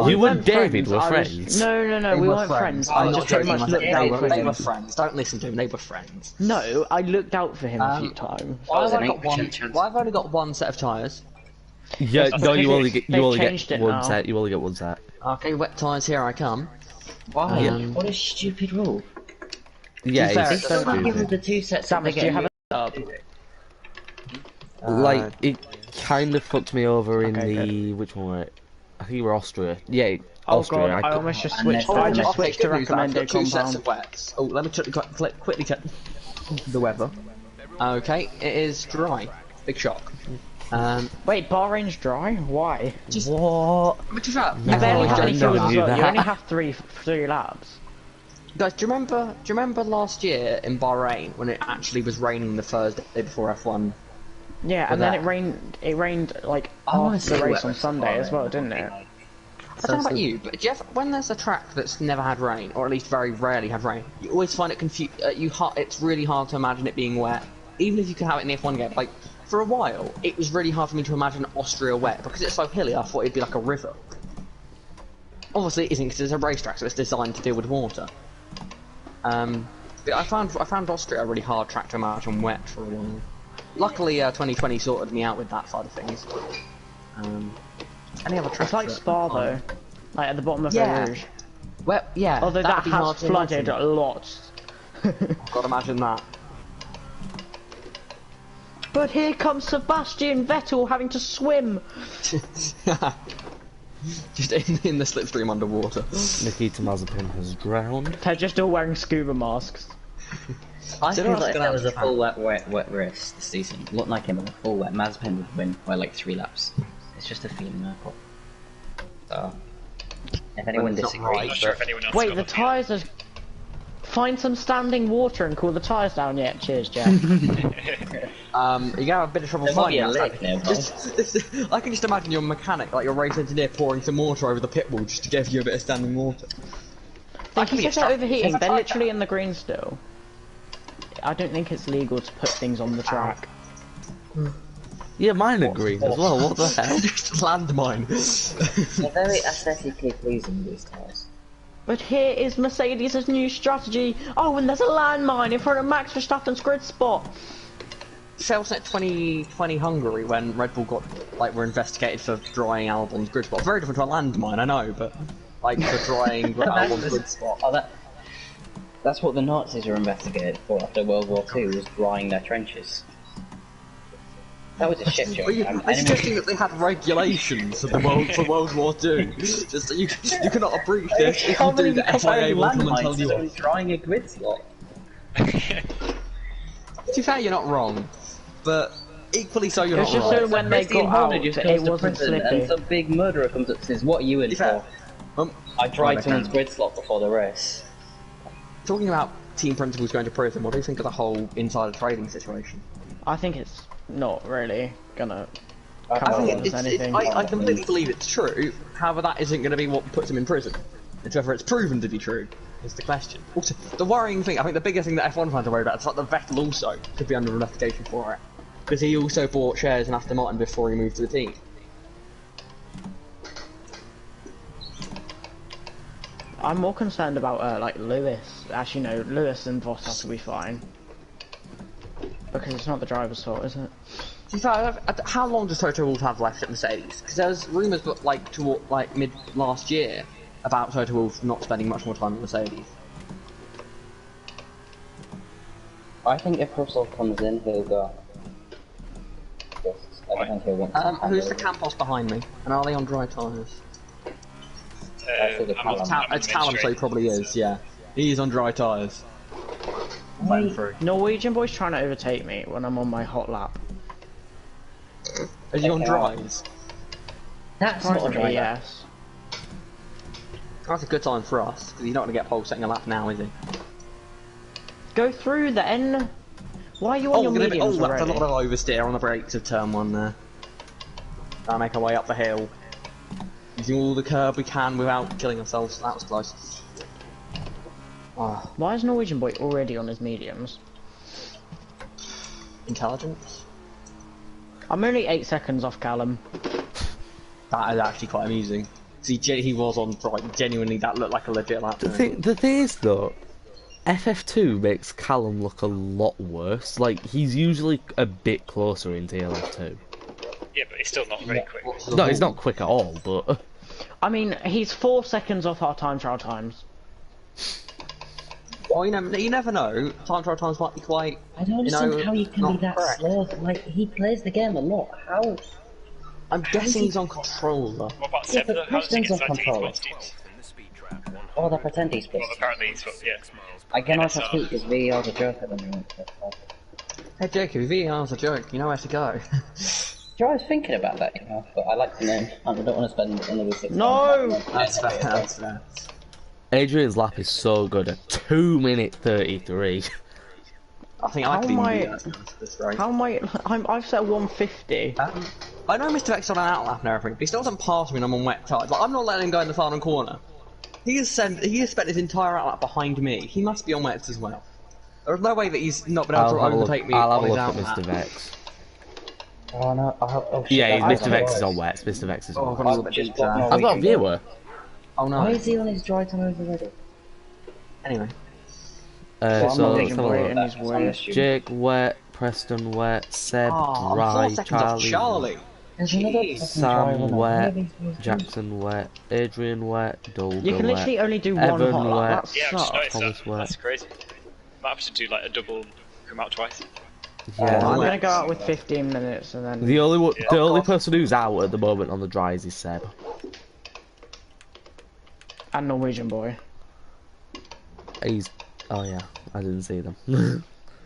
You and David were friends? No, we weren't friends. I just pretty much looked out for him. They were friends. Don't listen to him. They were friends. No, I looked out for him a few times. Why have I only got one set of tyres? Yeah, no, you only get one now. set. You only get one set. Okay, wet tyres. Here I come. Why? What a stupid rule. Yeah, They still can't give us the 2 sets that they Do you have get. a like it kind of fucked me over in the which one? Were it? I think you were Austria. Yeah, Oh Austria. god, I almost just switched. I just switched to recommended two sets compound. of wets. Oh, let me quickly check the weather. Okay, it is dry. Big shock. Wait, Bahrain's dry? Why? What? Which is that? You barely have any fuel as knew well. that. You only have three laps. Guys, do you remember last year in Bahrain when it actually was raining the Thursday before F1? Yeah, and then it rained like after the race on Sunday as well, didn't it? I don't know about you, but do you ever, when there's a track that's never had rain, or at least very rarely had rain, you always find it it's really hard to imagine it being wet, even if you could have it in the F1 game. Like, for a while, it was really hard for me to imagine Austria wet, because it's so hilly, I thought it'd be like a river. Obviously it isn't, because it's a racetrack, so it's designed to deal with water. But I found Austria a really hard track to imagine wet for a while. Luckily, 2020 sorted me out with that side of things. Any other tracks? It's like Spa though, like at the bottom of Yeah. Rouge. Well, yeah. Although that that'd be has hard to flooded imagine. a lot. Gotta imagine that. But here comes Sebastian Vettel having to swim. Just in the slipstream underwater. Nikita Mazepin has drowned. They're just all wearing scuba masks. I So feel that's like if gonna that was a happen. full wet race this season, looked like him in a full wet, Mazepin would win by like 3 laps. It's just a feeling I've got. So, if anyone it's not disagrees, right. Not sure if anyone else Wait, got the them yet. tyres are... Find some standing water and cool the tyres down yet. Cheers, Jack. You're gonna have a bit of trouble there might be finding a us. lick nearby. I can just imagine your mechanic, like your race engineer, pouring some water over the pit wall just to give you a bit of standing water. Think can if be they're a overheating, tra- they're literally in the green still. I don't think it's legal to put things on the track. Yeah, mine are green as well. What the hell? Just landmine. They're very aesthetically pleasing, these tyres. But here is Mercedes' new strategy. Oh, and there's a landmine in front of Max Verstappen's grid spot. Salesnet 2020 Hungary when Red Bull were investigated for drying Albon's grid spot. Very different to a landmine, I know, but like for drying Albon's grid spot. Oh, that's what the Nazis were investigated for after World War II, was drying their trenches. That was a shit show. I'm suggesting that they had regulations for World War II. Just so you cannot breach this if you do the FIA will come and tell you off. drying a grid slot. To be fair, you're not wrong, but equally so you're It's not just right. so when they got out, it wasn't And slippy. some big murderer comes up and says, "What are you in To be fair, for?" I dried someone's grid slot before the race. talking about team principals going to prison, what do you think of the whole insider trading situation? I think it's not really gonna I come I out think as anything. I completely believe it's true. However, that isn't going to be what puts him in prison. It's whether it's proven to be true is the question. Also, the worrying thing, I think the biggest thing that F1 fans are worried about is that Vettel also could be under investigation for it, because he also bought shares in Aston Martin before he moved to the team. I'm more concerned about like Lewis. Actually, no, Lewis and Bottas will be fine because it's not the driver's fault, is it? To be fair, how long does Toto Wolff have left at Mercedes? Because there's rumours, but like mid last year, about Toto Wolff not spending much more time at Mercedes. I think if Russell comes in, he'll go. I don't think he'll want to Who's the Campos behind me? And are they on dry tyres? It's Callum, so he probably is. Yeah, he is on dry tyres. Norwegian boy's trying to overtake me when I'm on my hot lap. Are you on dries? That's not a Surprisingly, dry lap. yes. That's a good time for us, because he's not going to get pole setting a lap now, is he? Go through then. Why are you on your mediums that's already? a lot of oversteer on the brakes of turn 1 there. Gotta make our way up the hill. Using all the curb we can without killing ourselves. That was close. Ah, Why is Norwegian boy already on his mediums? intelligence? I'm only 8 seconds off Callum. That is actually quite amusing. See, he was on right. Genuinely, that looked like a legit lap. The thing is though, FF2 makes Callum look a lot worse. Like he's usually a bit closer in TLF2. Yeah, but he's still not very quick. No, he's not quick at all. But I mean, he's 4 seconds off our time trial times. Well, you never know. Time trial times might be quite. I don't understand how you can not be that correct. slow. Like, he plays the game a lot. How? I'm guessing he's on controller. What about Yeah, Seb? but How does he Christian's get on that control. T-Spots? Oh, they pretend he's Well, pissed. apparently he's yeah. I cannot Yeah, speak because VR's a joke at the moment. Hey Jacob, VR's a joke. You know where to go. I was thinking about that, you know, but I like the name, and I don't want to spend another 6 No! months. That's fair. That's fair. Adrian's lap is so good at 2 minute 33. I think I How could am even I- do that. To be honest, this race. How am I've set 150. I know Mr. X on an outlap and everything, but he still doesn't pass me when I'm on wet tires. Like, I'm not letting him go in the final corner. He has spent his entire outlap behind me. He must be on wets as well. There's no way that he's not been able to overtake me I'll have on a his look at outlap. Mr. Vex. Oh no, oh shit. Yeah, that's Mr. Vex worse. is on wets. Mr. Vex is Oh, on I've got wets. a little bit Just deep got there. no I've got a reason. viewer. Oh no. Why is he on his dry tires already? Anyway. I'm So not let's even have a look. waiting, he's waiting. Jake wet, Preston wet, Seb Oh, dry, 4 seconds off Charlie. There's another Jeez. fucking Sam driver now. wet, Where are these guys Jackson wet, Adrian wet, Dolga You can wet. literally only do Evan one hot wet. lap. That Yeah, I've just sucks. noticed Thomas that. wet. That's crazy. Might have to do like a double come out twice. Yeah. I'm wet. gonna go out with 15 minutes and then. The only Yeah. the only person who's out at the moment on the dries is Seb. And Norwegian boy. He's oh yeah, I didn't see them.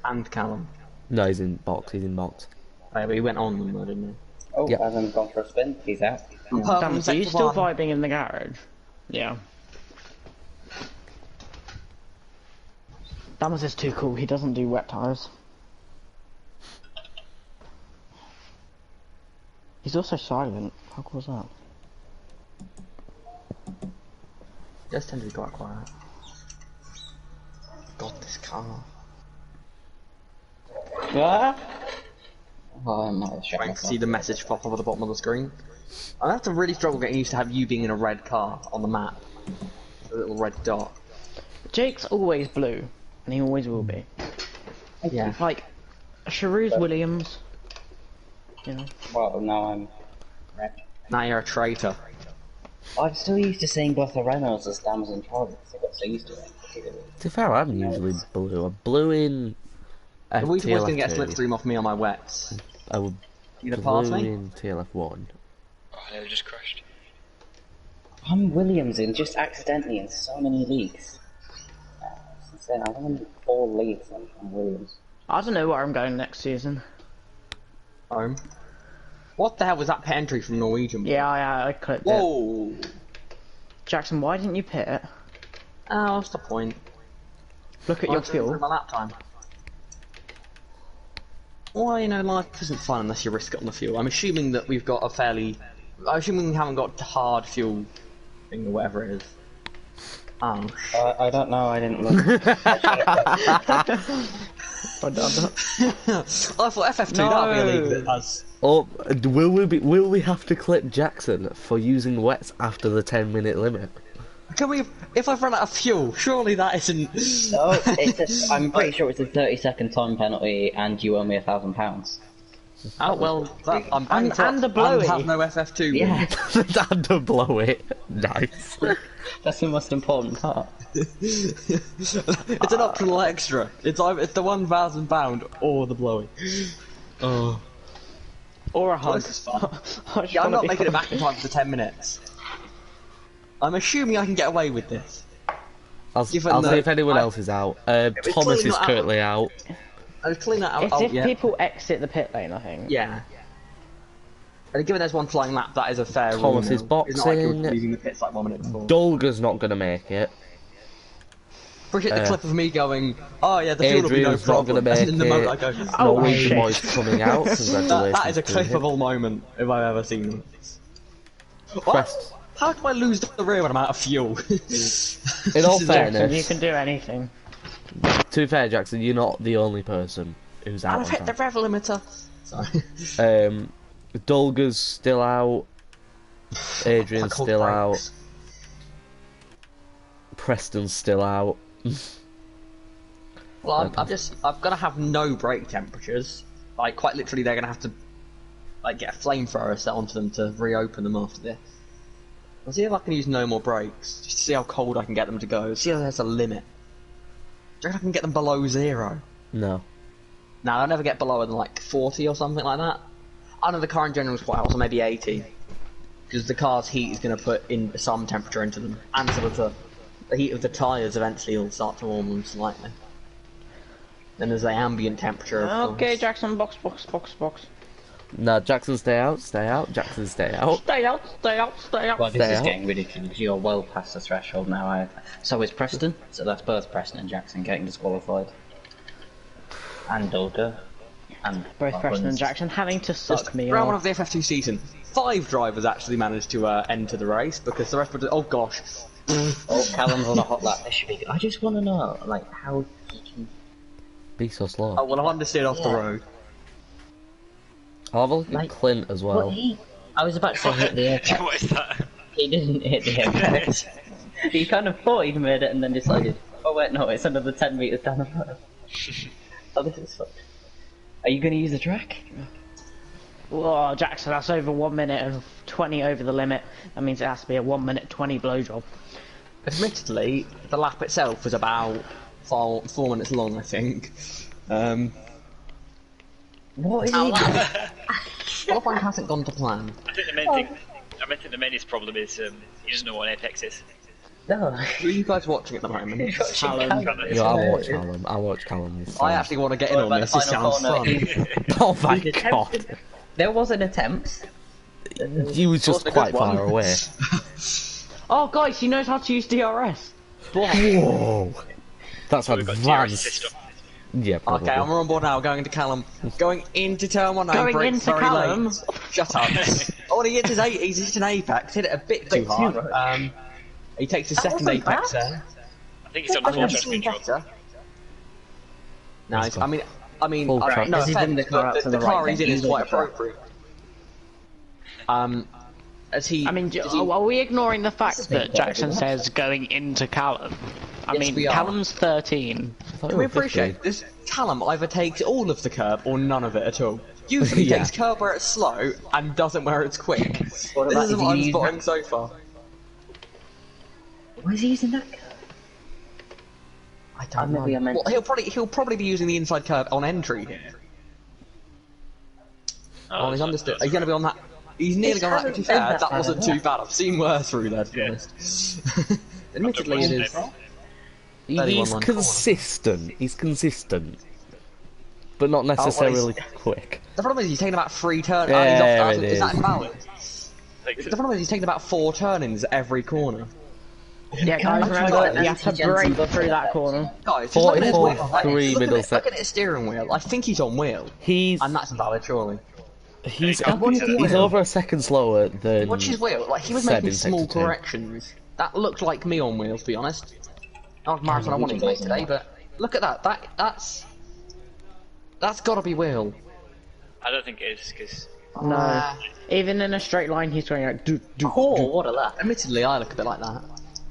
And Callum. No, he's in box. He's in box. But he went on them, though, didn't he? Oh, Yep. hasn't gone for a spin. He's out. Damn, so you still vibing in the garage? Yeah. Damas is too cool, he doesn't do wet tires. He's also silent. How cool is that? He does tend to be quite quiet. God, this car. Yeah? Oh, I might have shut Wait to myself. see the message pop up at the bottom of the screen. I have to really struggle getting used to have you being in a red car on the map. A little red dot. Jake's always blue, and he always will be. Yeah. Like, Sharouz Williams. You know. Well, now I'm wrecked. Now you're a traitor. I'm still used to seeing both the Renaults as dams and Charlies. I got so used to it. To be fair, I'm usually blue. I'm blue in We're always going to get TLF2. slipstream off me on my wets. I would You gonna pass blue me? in TLF1. Oh, I nearly just crashed. I'm Williams in just accidentally in so many leagues. It's insane. I won 4 leagues on Williams. I don't know where I'm going next season. Home. What the hell was that pit entry from Norwegian? Yeah, I clipped it. Whoa! Jackson, why didn't you pit it? Oh, what's the point? Look at your I've been through fuel. my lap time. Well, you know, life isn't fun unless you risk it on the fuel. I'm assuming that we've got a fairly... I'm assuming we haven't got hard fuel thing or whatever it is. Oh, I don't know. I didn't look. Oh, no, no. I thought FF2 that'd be a league that has... Oh, will we have to clip Jackson for using wets after the 10-minute limit? Can we... If I've run out of fuel, surely that isn't... No, it's I'm pretty sure it's a 30-second time penalty, and you owe me £1,000. Oh, well, that, I'm And- bankrupt and the blowy. have no FF2. Yeah, Had to blow it. Nice. that's the most important part. It's an optional extra. It's either the £1,000 or the blowy. Oh. Or a hug. This is fun. I just Yeah, I'm wanna not be making it back hugged. in time for the 10 minutes. I'm assuming I can get away with this. I'll Given see that if anyone I- else is out. was Thomas clearly is not out. currently out. I'll clean that out. It's Oh, if yeah. people exit the pit lane, I think. Yeah. And given there's one flying lap, that is a fair rule. Thomas is now. It's not like you're boxing. leaving the pits like 1 minute before. Dolga's not going to make it. Appreciate the clip of me going, oh yeah, the fuel will be no Adrian's not problem. going to And make in the moment I it. go, Oh, Norwegian shit. boy's coming out. Congratulations. that is a to him. clippable moment if I've ever seen one. What? Press- How do I lose the rear when I'm out of fuel? In all This is- Jackson, fairness, you can do anything. to be fair, Jackson, you're not the only person who's out. I've hit the on rev limiter. Sorry. time. Dolga's still out. Adrian's Cold still brakes. out. Preston's still out. Well, I'm gonna have no brake temperatures. Like, quite literally, they're gonna have to, like, get a flamethrower set onto them to reopen them after this. I'll see if I can use no more brakes, just to see how cold I can get them to go. See if there's a limit. Do you reckon I can get them below 0? No. No, I'll never get below than like 40 or something like that. I know the car in general is quite hot, so maybe 80. Because the car's heat is going to put in some temperature into them, and some of the heat of the tyres eventually will start to warm them slightly. Then there's the ambient temperature. Of Okay, course. Jackson, box. No, Jackson, stay out. Jackson, stay out. Stay out. Well, this Stay is out. getting ridiculous. You're well past the threshold now. So is Preston. So that's both Preston and Jackson getting disqualified. And Olga. And Both Preston and Buns. Jackson having to suck me Round one off. of the Ff2 season, 5 drivers actually managed to enter the race because the rest were. Oh gosh. Oh, Callum's on a hot lap. This should be good. I just want to know, like, how he can. Be so slow. Oh well, I'm understeered off the Yeah. road. I'll have a look Like, at Clint as Well, well. I was about to say hit the apex. What is that? He didn't hit the apex. He kind of thought he'd made it and then decided, oh wait, no, it's another 10 metres down the road. Oh, this is fucked. Are you going to use the track? Whoa, Jackson, that's over 1 minute and 20 over the limit. That means it has to be a 1 minute 20 blowjob. Admittedly, the lap itself was about 4 minutes long, I think. What is he doing? Qualifying hasn't gone to plan. I think the main thing, the main problem is he doesn't know what an apex is. No. Who are you guys watching at the moment? Callum. Yeah, I'll watch Callum. I'll watch Callum. It's I fine. actually want to get in on By this. the This final sounds corner, fun. Oh my he god. attempted- There was an attempt. He was just Wasn't a quite good one. far away. Oh, guys, he knows how to use DRS. Whoa. That's We've got DRS advanced. system. Yeah, probably. Okay, I'm on board now. Going into Callum. Going into turn 1. Going brake into very Callum? late. Shut up. Oh, he hit he's hit an apex. Hit it a bit too Bit too hard. much. He takes his second wasn't apex bad. there. I think he's on I full mean, track control. better. No, Let's I go. mean, Full track. no Because he's in the offense, car out but to the the car right, he's then in is he's quite on the track. appropriate. As he, I mean, as he- are we ignoring the fact This is that big, Jackson isn't says going into Callum? I Yes, mean, we are. Callum's 13. I thought Can we we were 15. appreciate this? Callum either takes all of the curb or none of it at all. Usually he Yeah. takes curb where it's slow and doesn't where it's quick. What This about is if what you I'm use spotting that- so far. Why is he using that car? I don't maybe I meant- Well, he'll probably be using the inside curb on entry here. Oh, he's understood. He's going to be on that. He's nearly It gone that. To hasn't be been fair, that that bad, wasn't has too it? bad. I've seen worse through there, to be honest. Admittedly, it is. 31 He's line consistent. He's consistent. But not necessarily quick. The problem is he's taking about 3 turns. There it Is that is. invalid? Like, The problem is he's taking about 4 turn-ins every corner. Yeah, guys, Can't remember, forget you have to anti-Jensen break through that corner. Guys, just look at his 44, wheel. Like, 3 look at Middlesex. Look at his steering wheel. I think he's on wheel. He's And that's invalid, surely. he's What's his he's wheel? over a second slower than Watch his wheel. Like, he was Seb making in small sector two. corrections. That looked like me on wheels, to be honest. Not a marathon I wanted to make today, but look at that. That's got to be wheel. I don't think it is because No. Even in a straight line, he's going like, do. Oh, what a lap. Admittedly, I look a bit like that.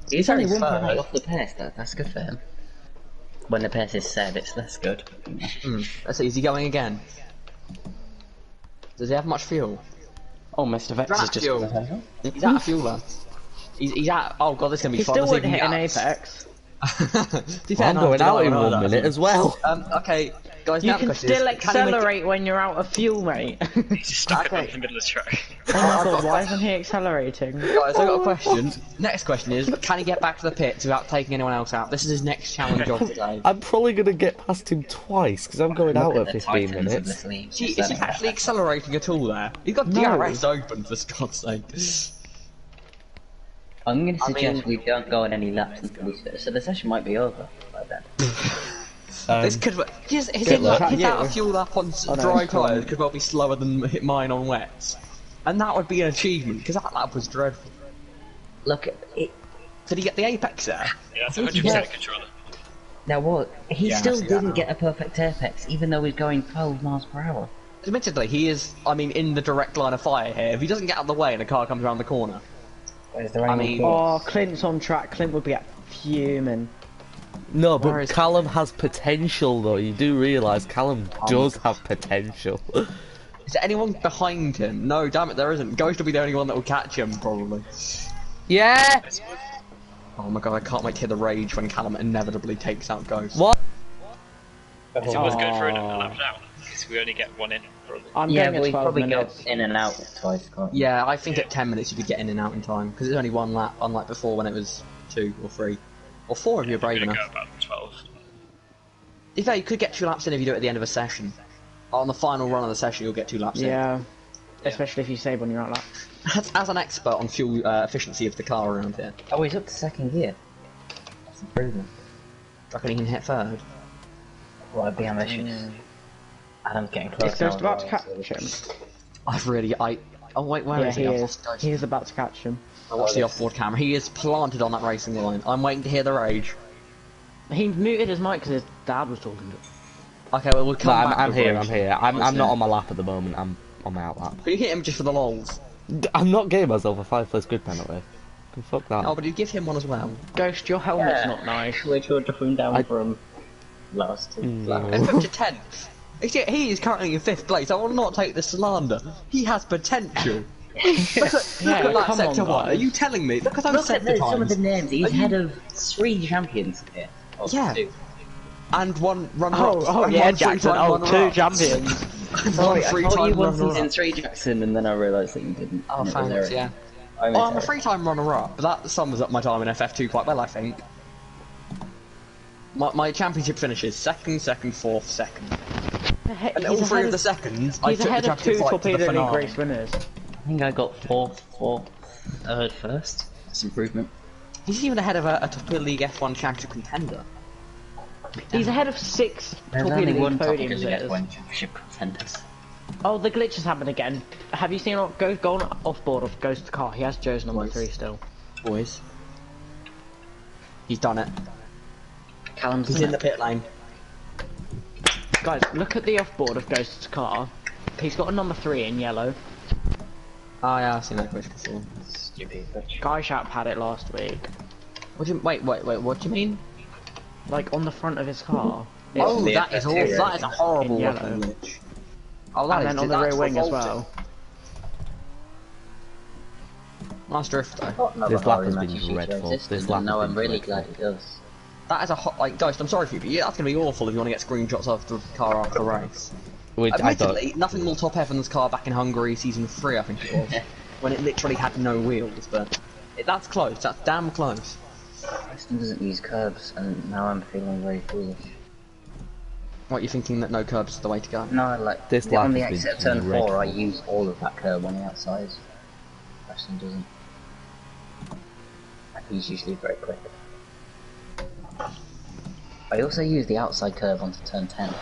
He's only very 1.8 third. off the pace, that's good for him. When the pace is said, it's less good. Let's see, is he going again? Does he have much fuel? Oh, Mr. Vex He's is out of just. fuel. He's out of fuel, lad. He's out. Oh god, this is gonna be He fun. still Let's see if wouldn't he hit an can get out. apex. To be fair, I'm no, going no, out in no, 1 no, minute no. as well. Okay, guys. You now the can question is, still can he make it- accelerate when you're out of fuel, mate. he's just stuck Okay. in the middle of the track. Oh my god, why isn't he accelerating? Guys, I've got a question. Next question is, can he get back to the pits without taking anyone else out? This is his next challenge of the day. I'm probably gonna get past him twice because I'm going out Look at the 15 titans of minutes. this league. Is he actually accelerating at all there? He's got No. DRS open, for God's sake. I'm going to I suggest mean- we don't go on any laps until we so the session might be over by then. This could his Good luck. out of fuel up on no, dry it's fine. tyres could well be slower than hit mine on wets, and that would be an achievement because that lap was dreadful. Look, it, Did he get the apex there? Yeah, that's think he 100% does. controller. now what? He Yeah, I still see that didn't now. get a perfect apex, even though he's going 12 miles per hour. Admittedly, he is, I mean, in the direct line of fire here. If he doesn't get out of the way and a car comes around the corner. Where's the rain? I mean- Oh, Clint's on track. Clint would be at fuming. No, Where but is- Callum has potential though. You do realise Callum does have potential. Is there anyone behind him? No, damn it, there isn't. Ghost will be the only one that will catch him, probably. Yeah. Oh my god, I can't wait to hear the rage when Callum inevitably takes out Ghost. What? Is it worth going for a lap now? Because we only get one in, probably. I'm Yeah, going but at we 12 probably minutes. go in and out twice, can't we? Yeah, I think at 10 minutes you could get in and out in time, because it's only one lap, unlike before when it was 2 or 3. Or 4 if you're brave We're gonna enough. go about 12. In fact, you could get 2 laps in if you do it at the end of a session. On the final run of the session, you'll get 2 laps in. Yeah. Especially if you save on your outlap. As an expert on fuel efficiency of the car around here, Oh, he's up to second gear. That's improvement. I reckon he can hit third. Well, I'd be ambitious. Adam's getting close. Is Ghost now, about to catch him? Oh wait, where Yeah, is he he? is. He is about to catch him. I watched the off-board camera. He is planted on that racing line. I'm waiting to hear the rage. He muted his mic because his dad was talking to him. Okay, well we'll No, come back I'm with here. rage. I'm here. I'm Honestly. not on my lap at the moment. I'm on my out lap. But you hit him just for the lols. I'm not getting myself a 5-place grid penalty. Fuck that. Oh, but you give him one as well. Ghost, your helmet's Yeah. not nice. We're sure to him down I- from last to No. And up to 10th. He is currently in 5th place. I will not take the slander. He has potential. Look at that come sector on, 1. Are guys. you telling me? Look at those Look at sector some of the times. names. He's Are you- head of 3 champions here. Or Yeah. 2. And one runner-up. Oh and yeah, one Jackson. three-time Oh, 2 runner-up. champions. And Sorry, one I told three-time you one season runner-up. 3 Jackson, and then I realised that you didn't. Oh, and it was thanks, Eric. yeah. I'm Well, I'm a sorry. 3-time runner-up, but that sums up my time in FF2 quite well, I think. My championship finishes second, 4th, second. And all 3 of the seconds, I He's took the ahead of 2 championship fight to the Torpedo League finale. race winners. I think I got 4th, 3rd, first. That's improvement. He's even ahead of a Torpedo League F1 championship contender. He's ahead of 6 There's Torpedo only League one topic podiums. of it the is. F1 championship contenders. Oh, the glitch has happened again. Have you seen go on off board of Ghost car? He has Joe's number Boys. 3 still. Boys. He's done it. Callum's He's in the pit lane. Guys, look at the off board of Ghost's car. He's got a number 3 in yellow. Oh yeah, I've seen that glitch before. stupid bitch. Guy Sharp had it last week. What do you, wait, what do you mean? Like on the front of his car. Oh, the that is FF2 awful. That is a horrible in looking yellow. glitch. Oh, that And is then on the that's rear wing as revolting. well. Nice drift though. Got another This lap Harley has Match been feature dreadful. existed, This lap and no, has I'm been really dreadful. glad it does. That is a hot, like, Ghost, I'm sorry for you, but yeah, that's going to be awful if you want to get screenshots of the car after the race. Which I don't. Admittedly, nothing will top Evan's car back in Hungary season 3, I think it was, when it literally had no wheels, but that's close, that's damn close. Preston doesn't use curbs, and now I'm feeling very foolish. What, you thinking that no curbs is the way to go? No, like, This on lap the has been exit of turn 4, I dreadful. use all of that curb on the outside. Preston doesn't. He's usually very quick. I also use the outside curve onto turn 10.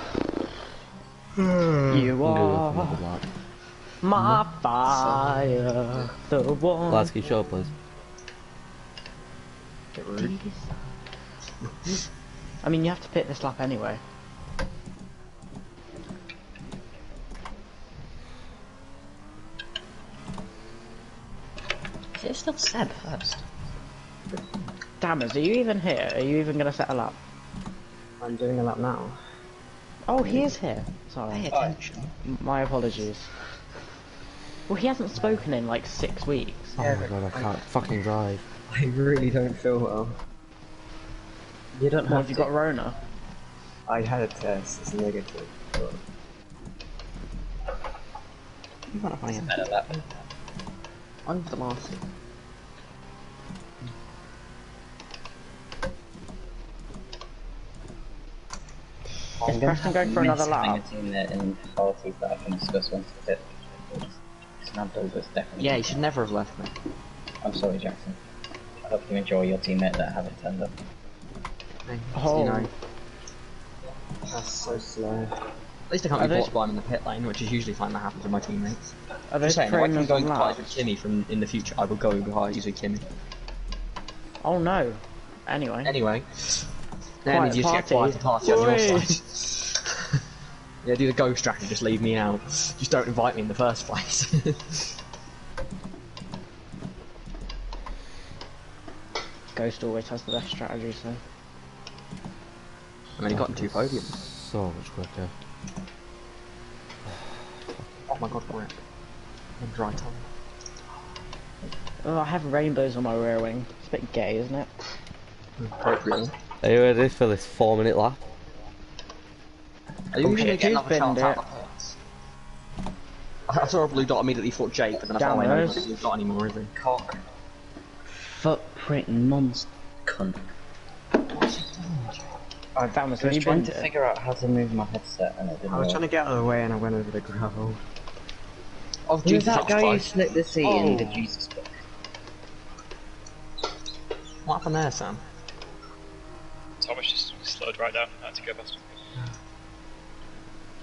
You are Last my fire, the one. key show, please. I mean, you have to pit this lap anyway. Is it still Seb first? Dammers, are you even here? Are you even going to set a lap? I'm doing a lap now. Oh, he is here. Sorry. Pay attention. My apologies. Well, he hasn't spoken in like 6 weeks. Oh my god, I can't fucking drive. I really don't feel well. You don't What, have you got Rona? I had a test, it's negative. You want to find better lap. I'm the last. Is Preston going for another lap? A team there in qualities that I can discuss once it's it. Snapdover's definitely. Yeah, you should never have left me. I'm sorry, Jackson. I hope you enjoy your teammate that haven't turned up. Oh. You know. That's so slow. At least I can't Are be they- blocked by him in the pit lane, which is usually fine that happens with my teammates. Are they Just saying, if I can trainers go on and fight laps? with Kimmy from in the future, I will go and fight with Kimmy. Oh no. Anyway. Anyway, now I Quiet need you to get party. quiet to party on your Oi. side. Yeah, do the ghost track and just leave me out. Just don't invite me in the first place. Ghost always has the best strategy, so. I mean, he got 2 podiums. So much quicker. Oh my god, rip. I'm dry tongue. Oh, I have rainbows on my rear wing. It's a bit gay, isn't it? Appropriately. Are you ready for this 4-minute lap? Are you Oh even shit, going to get who's another chance binned out it? of the pits? I saw a blue dot immediately thought Jake, but then I thought, Damn, wait, no, he's Rose. not a blue dot anymore, is he? Cock. Footprint monster cunt. Oh, that was I was you trying binned to it. figure out how to move my headset and it didn't I was work. trying to get out of the way and I went over the gravel. Oh, Who was Jesus, that that was guy who close. slipped the seat in the Jesus book? What happened there, Sam? Thomas just slowed right down. I had to go past him.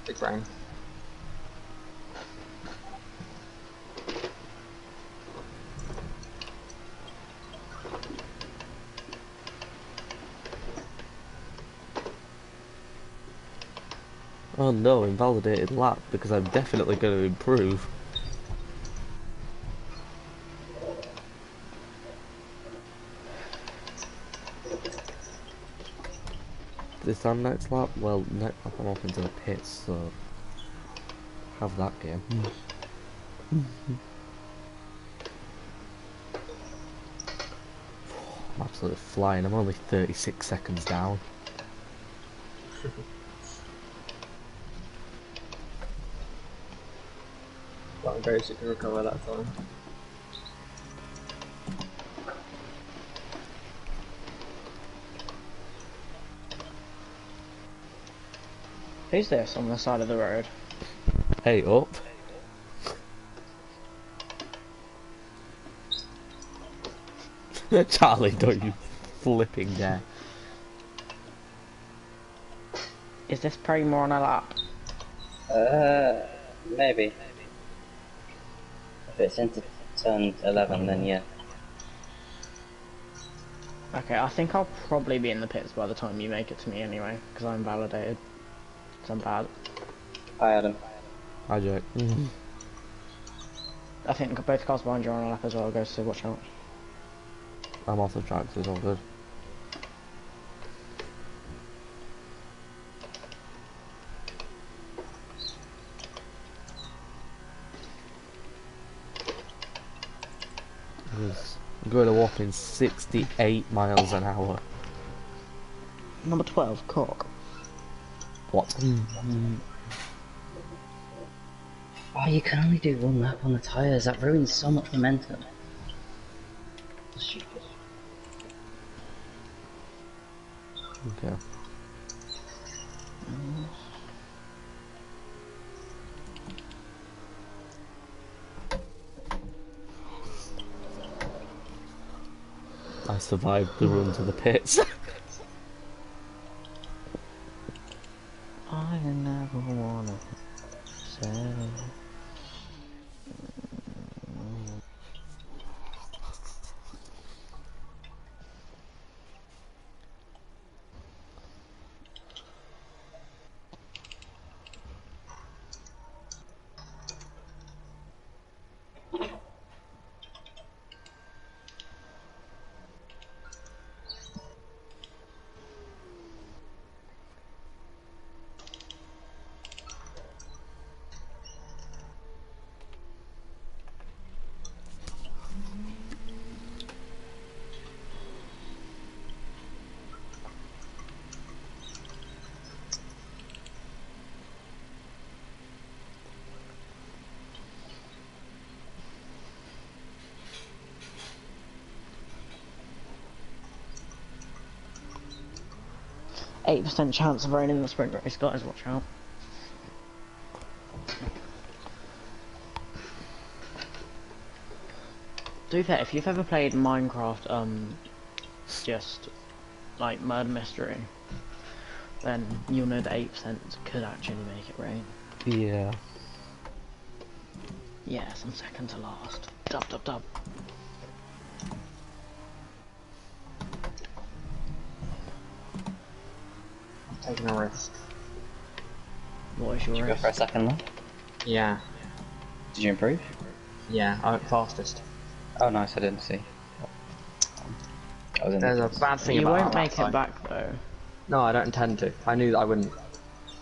Big rain. Oh no, invalidated lap because I'm definitely going to improve. This time next lap? Well, next lap I'm off into the pits, so have that game. I'm absolutely flying. I'm only 36 seconds down. Well, I'm very sick to recover that time. Who's this on the side of the road? Hey, up. Charlie, don't you flipping dare. Is this Primo on a lap? Maybe. If it's into turn 11, then yeah. Okay, I think I'll probably be in the pits by the time you make it to me anyway, because I'm validated. So I'm bad. Hi, Adam. Hi, Jack. I think both cars behind you are on a lap as well, guys, so watch out. I'm off the track, so it's all good. It's going a whopping 68 miles an hour. Number 12, cock. What? Oh, you can only do one lap on the tyres. That ruins so much momentum. Stupid. Okay. I survived the run to the pits. I never wanna say. %8 chance of raining in the sprint race, guys, watch out. To be fair, if you've ever played Minecraft, just like Murder Mystery, then you'll know that 8% could actually make it rain. Yeah. Yes, I'm second to last. Dub, dub, dub. I'm taking a risk. What is Did you your go for a risk? second lap? Yeah, Did you improve? yeah, I went fastest. Oh, nice, I didn't see. I was in There's the a bad thing You about won't that make time. it back though. No, I don't intend to. I knew that I wouldn't.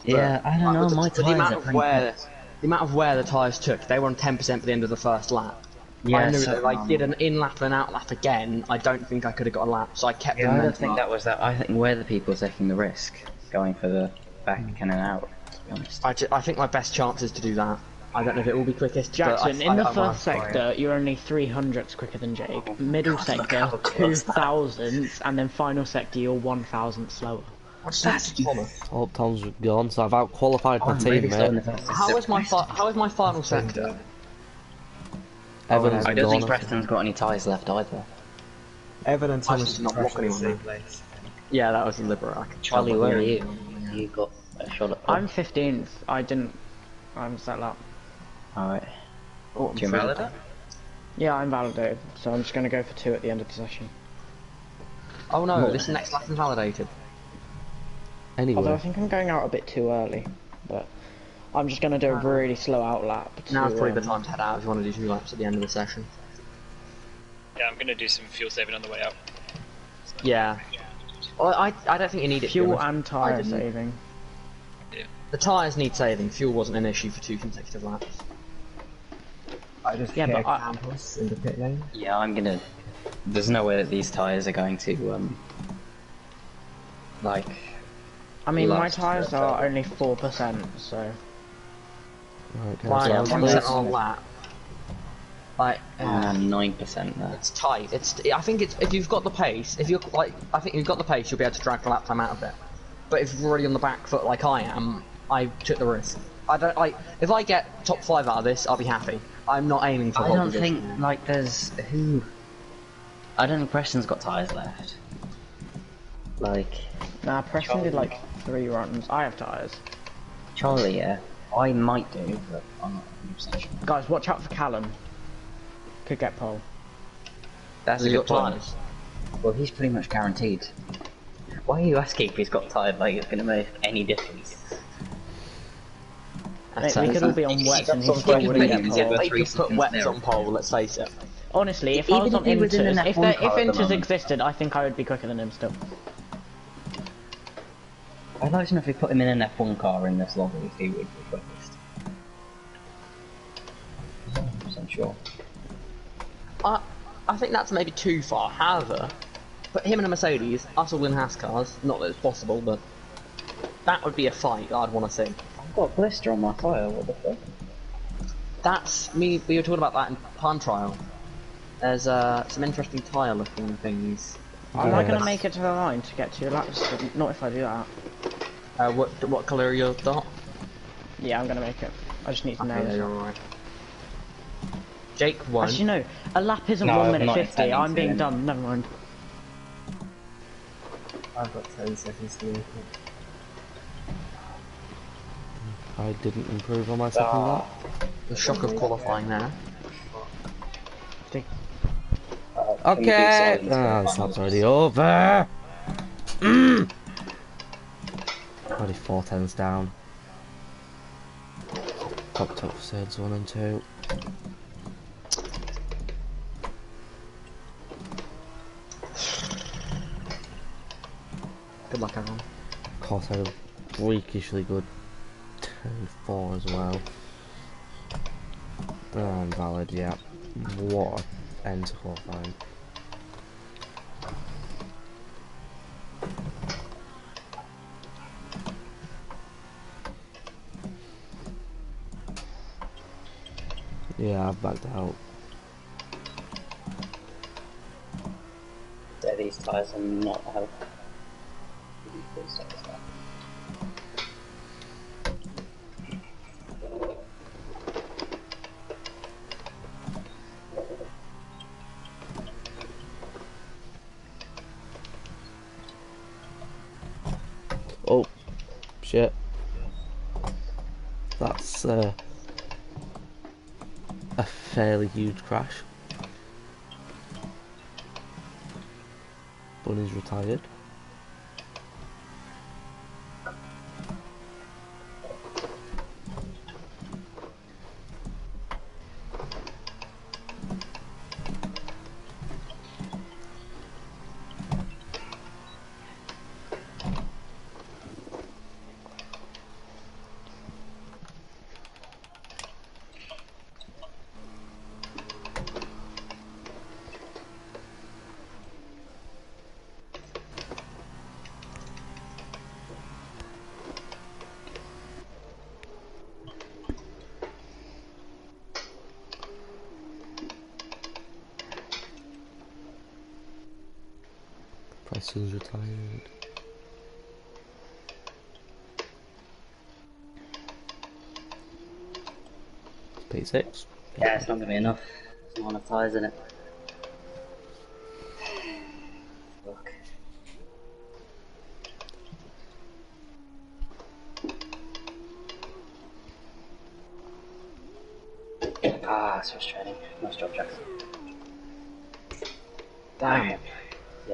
Yeah, I don't know, With my the tyres amount are of pretty wear, good. the amount of wear the tyres took, they were on 10% by the end of the first lap. I Yeah, knew so, that if I did an in lap and out lap again, I don't think I could have got a lap, so I kept yeah, them I don't mental think up. that was that. I think we're the people taking the risk, going for the back in and out, to be honest. I think my best chance is to do that. I don't know if it will be quickest, Jackson, but in the I wanna first try it. sector, you're only 300ths quicker than Jake. Middle God, look sector, how close that 2000s, and then final sector, you're 1000 slower. What's That's that, Thomas? Oh, Tom's gone, so I've out-qualified my I'm team, really slow in mate. the first How sector. is my final sector? Evans I don't think gone. Preston's got any tyres left either. Evan and I Thomas should are not block in the anyone same now. place. Yeah, that was deliberate. I could Charlie, tell by where are the you? angle. You got a shot at pole. I'm 15th. I'm set up. Alright. Oh, Do you invalid it? Yeah, I'm validated, so I'm just gonna go for 2 at the end of the session. Oh no, More this than next lap is validated. Although I Anyway, think I'm going out a bit too early, but I'm just gonna do a really slow out lap. Now's to, probably the time to head out if you want to do 2 laps at the end of the session. Yeah, I'm gonna do some fuel saving on the way out. Yeah. Well, I don't think you need it. to be Fuel honest. and tyre didn't. saving. The tyres need saving. Fuel wasn't an issue for 2 consecutive laps. I just Yeah, hit but a I- campus in the pit lane. Yeah, I'm gonna... There's no way that these tyres are going to, like... I mean, my Last tyres stretch are over. only 4%, so... right, Like, guys, 10% on a lap. Like, 9% there. it's tight. I think it's if you've got the pace. If you're like, I think you've got the pace, you'll be able to drag the lap time out of it. But if you're already on the back foot like I am, I took the risk. I don't like. If I get top 5 out of this, I'll be happy. I'm not aiming for. I pole don't position. think, like, there's... Who... I don't think Preston's got tyres left. Like... Nah, Preston did like 3 runs. I have tyres. Charlie, yeah. I might do, but I'm not 100% sure. Guys, watch out for Callum. Could get pole. That's Has a he good got point. tyres? Well, he's pretty much guaranteed. Why are you asking if he's got tyres like it's gonna make any difference? Mate, we could all be on wets and he some still point wouldn't you get can pole. get They three could put seconds wets there. on pole. Let's face it. Honestly, if I Even was if on he was in Inters, an if, F1 there, car if at the Inters moment. existed, I think I would be quicker than him still. I'd like to know if we put him in an F1 car in this lobby, if he would be quickest. I'm sure. I think that's maybe too far. However, put him in a Mercedes, us all in Haas cars. Not that it's possible, but that would be a fight I'd want to see. I've got a blister on my tyre, what the fuck? That's me. We were talking about that in time trial. There's some interesting tyre looking things. Am I Yeah. going to make it to the line to get 2 laps? Not if I do that. What colour are your dot? Yeah, I'm going to make it. I just need to know Okay, this. you're alright. Jake won. Actually, no. A lap isn't No, 1 I'm minute not 50. intending I'm to, being then. done. Never mind. I've got 10 seconds to make it. I didn't improve on my second lap. The shock of qualifying there. Okay! Ah, this lap's already over! Already 4 tenths down. Top for thirds 1 and 2. Good luck, everyone. Of course, I had a freakishly good 2-4 as well. Invalid, yeah. What a end to qualifying. Yeah, I've backed out. Yeah, these tyres are not how... Oh, shit. That's a fairly huge crash. Bunny's retired. Preston's retired. P6. Yeah, it's not gonna be enough. There's not enough tires in it. Look. Ah, it's frustrating. Nice job, Jackson. Damn. Yeah.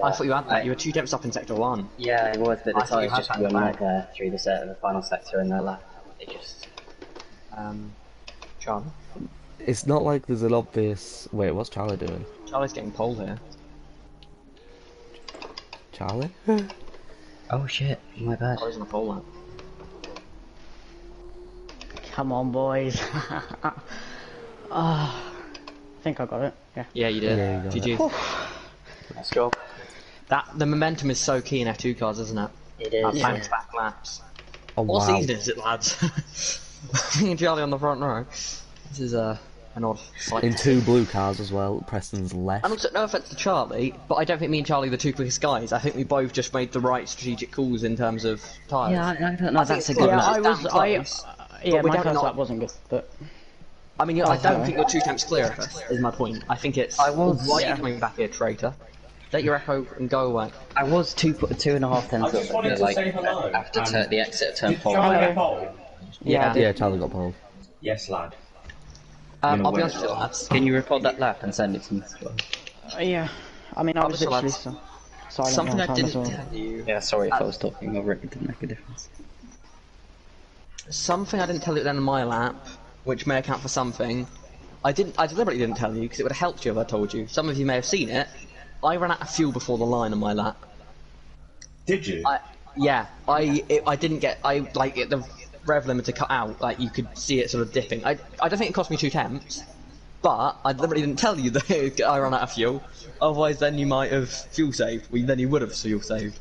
I thought you had that. You were 2 temps up in sector 1. Yeah, it was, but the I thought you tires had just that were back. not there through the final sector in their lap. They just... Charlie. It's not like there's an obvious. Wait, what's Charlie doing? Charlie's getting pole here. Charlie? Oh shit, my bad. Charlie's on the pole lap. Come on, boys. I think I got it. Yeah. Yeah, you did. Yeah, you got GG. Nice job. The momentum is so key in F2 cars, isn't it? It That is. back-to-back laps. Oh What wow. season is it, lads? Me and Charlie on the front row. This is an odd sight. In 2 blue cars as well. Preston's left. And also, no offense to Charlie, but I don't think me and Charlie are the 2 quickest guys. I think we both just made the right strategic calls in terms of tyres. Yeah, I don't know. I think That's a it's good close. Yeah, lap. I was. Damn I. close, Yeah, we're my definitely first not- lap wasn't good, but I mean, I don't sorry. think you're 2 temps clear of us, is my point. I think it's... I was, Why are yeah. you coming back here, traitor? Let your echo and go away. I was 2.5 tenths I just up, wanted but to like say hello. after the exit of turn Did 4. Charlie get pole? yeah, I did. Yeah, Charlie got pole. Yes, lad. I'll be win honest it. with you, lads. Can you record that lap and send it to me? Yeah. I mean, I was Obviously, literally lads, silent Something the I whole time as didn't well. tell you... Yeah, sorry if I was talking over it. It didn't make a difference. Something I didn't tell you then in my lap, which may account for something. I deliberately didn't tell you because it would have helped you if I told you. Some of you may have seen it. I ran out of fuel before the line on my lap. Did you? I didn't get. The rev limiter cut out. Like you could see it sort of dipping. I don't think it cost me 2 temps, but I deliberately didn't tell you that I ran out of fuel. Otherwise, then you might have fuel saved. Then you would have fuel saved.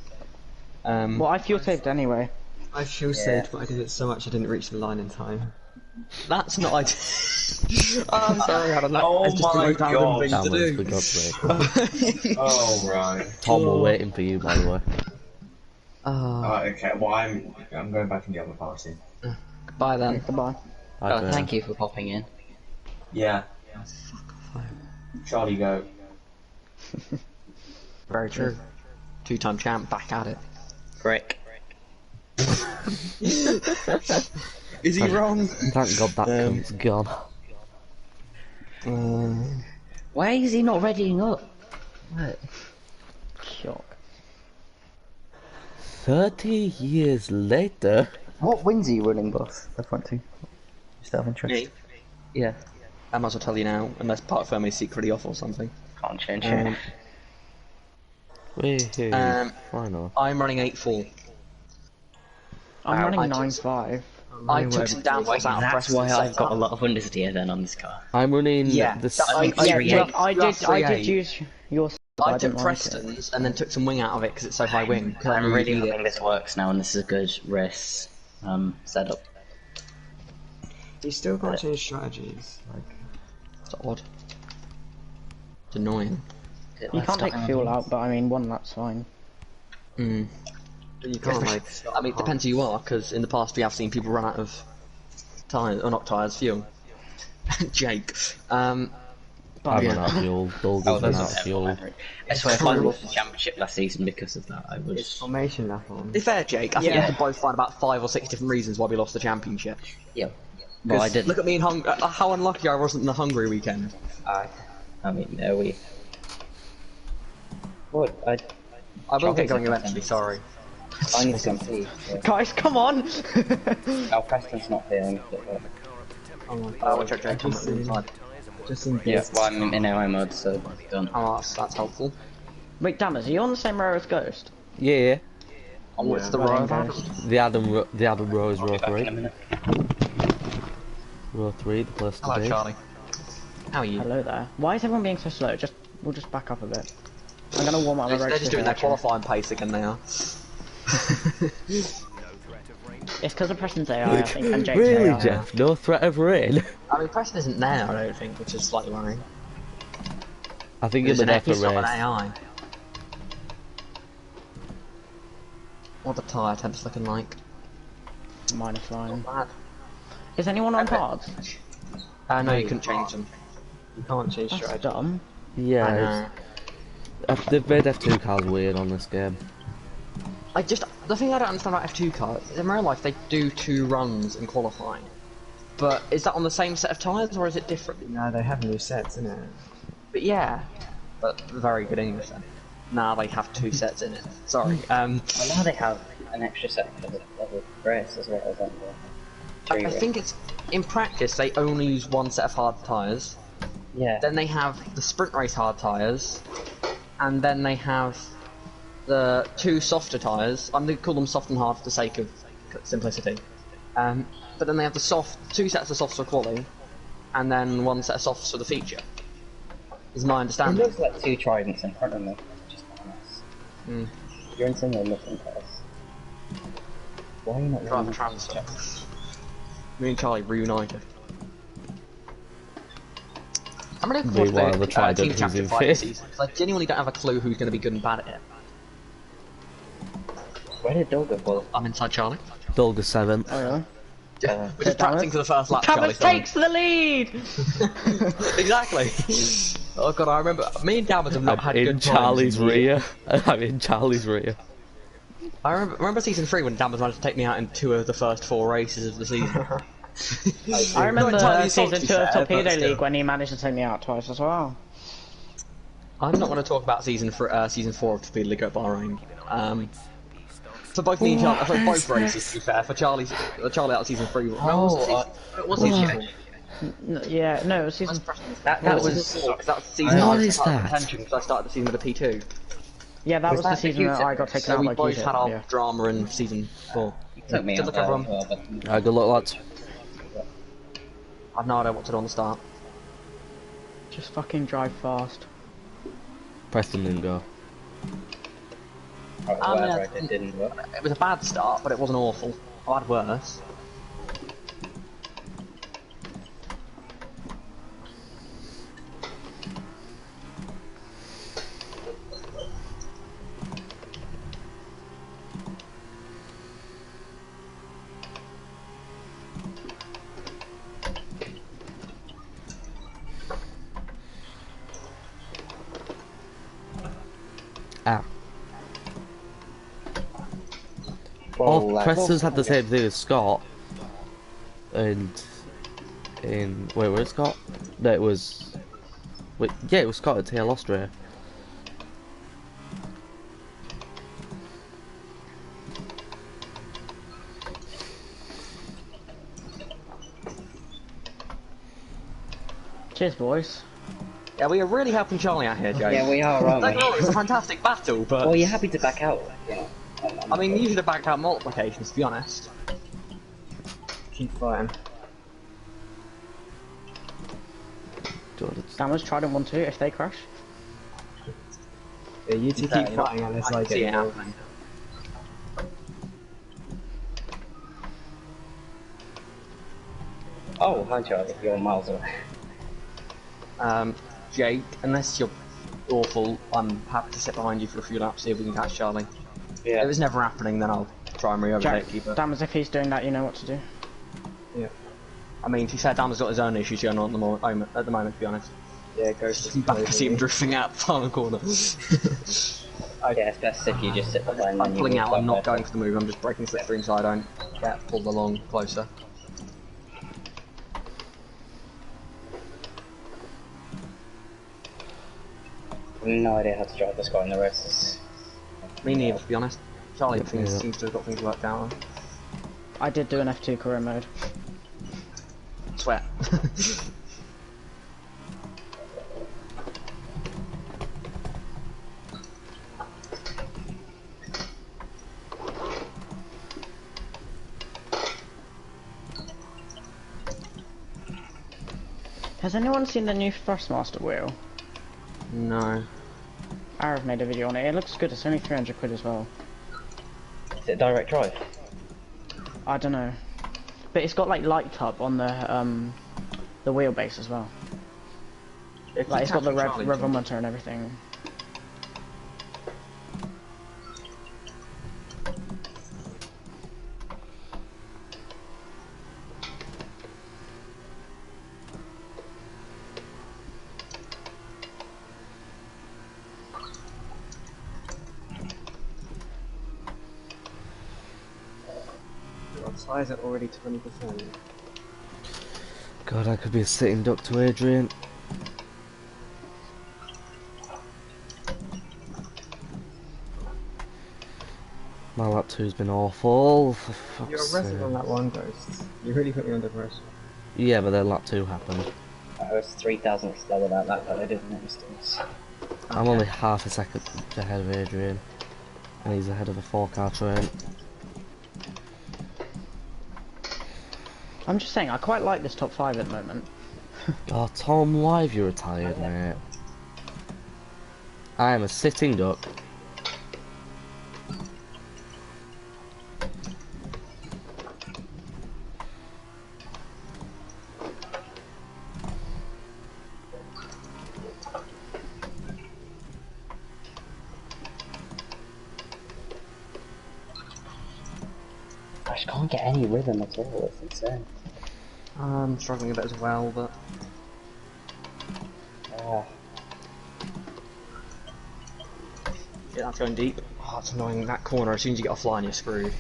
Well, I fuel saved anyway. I feel saved, but I did it so much I didn't reach the line in time. That's not ideal. I'm sorry, Adam. Oh It's just the my most random God. thing to Cameron, for do. God's sake. Oh, right. Tom, we're waiting for you, by the way. Okay, well, I'm going back in the other party. Bye then. Goodbye. Bye, Graham. Thank you for popping in. Yeah. Charlie, go. Very true. 2-time champ, back at it. Brick. Is he wrong? Thank God that cunt's gone. Why is he not readying up? What? Shock. 30 years later? What wins are you running, boss? The front two. Just out of interest. Me? Yeah. I might as well tell you now, unless part of Fermi's secretly off or something. Can't change it. Wait, final. I'm running 8-4. I'm running I took- 9.5. I took some downforce out of That's Preston. why I've got a setup. lot of understeer then on this car. I'm running Yeah, the that- I- six. yeah, Yeah, you I have did 3.8. use your. I I took didn't like it. Preston's and then took some wing out of it because it's so high wing. 'cause I I'm knew really you'd need hoping it. this works now and this is a good race setup. You still can't change strategies. Like, It's odd. It's annoying. You can't take fuel out, but I mean, 1 lap's fine. Mm. but you can't like. I mean, it depends who you are, because in the past we have seen people run out of tyres, or not tyres, fuel. Jake. I But run out of fuel. Dolgers run out of fuel. I swear if I lost the championship last season because of that, I It's would... formation lap on. To be fair, Jake, I think Yeah. we could both find about 5 or 6 different reasons why we lost the championship. Yeah. Well, I 'Cause did. Look at me in how unlucky I wasn't in the Hungary weekend. I mean, no, we... What? I will Charlie's get going not eventually, tennis. sorry. I need to come see. guys, come on! Al Preston's not here. Oh my Oh, god. which I Jake just on the in, inside. just in Yeah, case. well, I'm in AI mode, so done. Oh, that's helpful. Wait, Dammers, are you on the same row as Ghost? Yeah, On what's the Well row done, of guys. the Adam row is I'll row be back in a 3. minute. Row 3, the place to Hello, be. Charlie. How are you? Hello there. Why is everyone being so slow? We'll just back up a bit. I'm gonna warm up my They're road. just doing their qualifying pace again, they are. It's because of Preston's AI, I think, and Jake's Really, AI. Jeff? No threat of rain? I mean, Preston isn't there, I don't think, which is slightly worrying. I think he'll be there for He's not an race. AI. What the tyre temps looking like? Mine are fine. Bad. Is anyone on Okay. cards? No, you couldn't change them. You can't change That's strategy. dumb. Yeah, I know. they've made F2 cars weird on this game. The thing I don't understand about F2 cars is in real life they do 2 runs in qualifying. But is that on the same set of tyres or is it different? No, they have new sets, innit? But yeah. But very good English then. Nah, they have 2 sets in it. Sorry. Well, now they have an extra set for the race as well as on the I think it's in practice they only use 1 set of hard tyres. yeah. Then they have the sprint race hard tyres, and then they have the 2 softer tyres. I'm going to call them soft and hard for the sake of simplicity. But then they have the 2 sets of softs for quali, and then 1 set of softs for the feature. Is my It understanding. looks like 2 tridents in front of me, which is quite nice. Mm. You're in similar looking cars. Why are you not Driver running transfer. checks? Me and Charlie reunited. I'm really looking Meanwhile, forward the to Trident Team who's Chapter in 5 fifth. season, because I genuinely don't have a clue who's going to be good and bad at it. Where did Dolga fall? I'm inside Charlie. Dolga 7th. Oh really? We're just practicing for the first lap, Charlie. Thomas takes the lead! Exactly. Oh god, I remember me and Dammers have not had In good Charlie's times. rear. I'm in Charlie's rear. I remember season 3 when Dammers managed to take me out in 2 of the first 4 races of the season. I remember Not entirely season 2 salty, of fair, Torpedo but still. League when he managed to take me out twice as well. I'm not going to talk about season 4 of Torpedo League at Bahrain. For both me and Charlie, for both races to be fair, for Charlie out of season 3. It was season 4. Yeah, no, it was season... That That was was- season 4. Because that was the season What I is started that? contention because I started the season with a P2. Yeah, that was the that season you that said? I got taken So out we by both Q-Tip, had our yeah. drama in season 4. Took me Good out luck there everyone. as well, but Good luck, lads. I've no idea what to do on the start. Just fucking drive fast. Preston didn't go. whatever I did didn't work. It was a bad start, but it wasn't awful. I had worse. Ah. Well, Oh, Preston's had the same thing as Scott. And wait, where's Scott? No, it was. Wait, yeah, it was Scott at Tail Austria. Cheers, boys. Yeah, we are really helping Charlie out here, Jay. Yeah, we are, aren't Don't we? get me wrong, it's a fantastic battle, but Well, you're happy to back out, you know. I mean, you should have backed out multiple occasions, to be honest. Keep fighting. Damage, Trident 1-2 if they crash. Yeah, you two Okay, keep fighting unless I I can see get it involved. happening. Oh, hi Charlie, you're miles away. Jake, unless you're awful, I'm happy to sit behind you for a few laps, see if we can catch Charlie. Yeah. If it's never happening, then I'll try and re-overtake Jack, you, but... Damage, if he's doing that, you know what to do. I mean, to be fair, Dam's got his own issues going on at the moment, to be honest. Yeah, go for Back to see him drifting out the final corner. Yeah, it's best if you just sit behind I'm and pulling you out, walk I'm not up there. going for the move, I'm just breaking slipstream so I don't get pulled along closer. No idea how to drive this car in the races. Me neither, to be honest. Charlie Yeah. seems to have got things worked out. I did do an F2 career mode. Sweat. Has anyone seen the new Thrustmaster wheel? No. Arif made a video on it. It looks good. It's only 300 quid as well. Is it direct drive? I don't know, but it's got like light up on the wheelbase as well. Like it's got the revometer and everything. top size are already 20%. God, I could be a sitting duck to Adrian. My lap 2's been awful, for You're fuck's aggressive sake. on that one, Ghost. You really put me under pressure. Yeah, but then lap 2 happened. I was 3,000 slower without that, but I didn't understand. I'm only half a second ahead of Adrian. And he's ahead of a 4-car train. I'm just saying, I quite like this top 5 at the moment. Oh, Tom, why have you retired, mate? I am a sitting duck. I just can't get any rhythm at all, it's insane. I'm struggling a bit as well, but Oh, yeah, that's going deep. Oh, it's annoying, that corner, as soon as you get offline, you're screwed.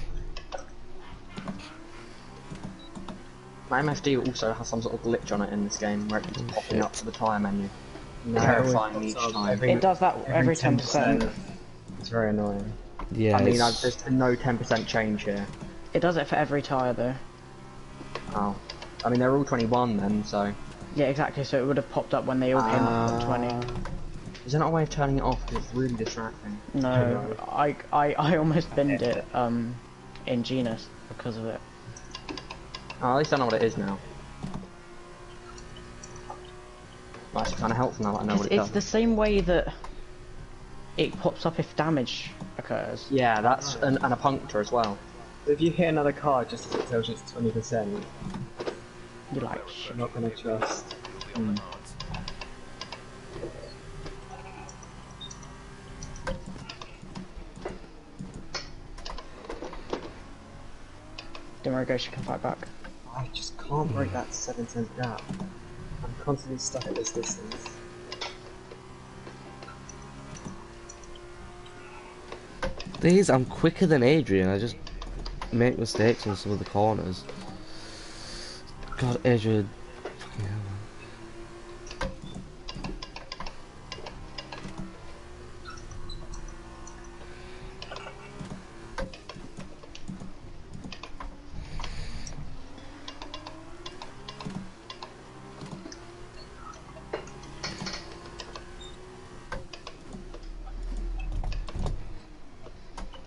My MFD also has some sort of glitch on it in this game, where it keeps popping up to the tyre menu. No, Terrifying it each always pops up time. It does that every 10%. It's very annoying. Yeah, I mean, it's- there's been no 10% change here. It does it for every tyre though. Oh. I mean, they're all 21 then, so... Yeah, exactly, so it would have popped up when they all came up at 20. Is there not a way of turning it off? Because it's really distracting. No, I almost binned it in Genus because of it. Oh, at least I know what it is now. Well, that's kind of helpful now that I know what it It's does. the same way that it pops up if damage occurs. Yeah, that's and a puncture as well. If you hit another car just as it tells you it's 20%, You're like, shit. you're not going to trust. Don't worry, Ghost, you can fight back. I just can't break that 7-cent gap. I'm constantly stuck at this distance. These, I'm quicker than Adrian, I just make mistakes on some of the corners. God, Adrian. Fucking hell, man.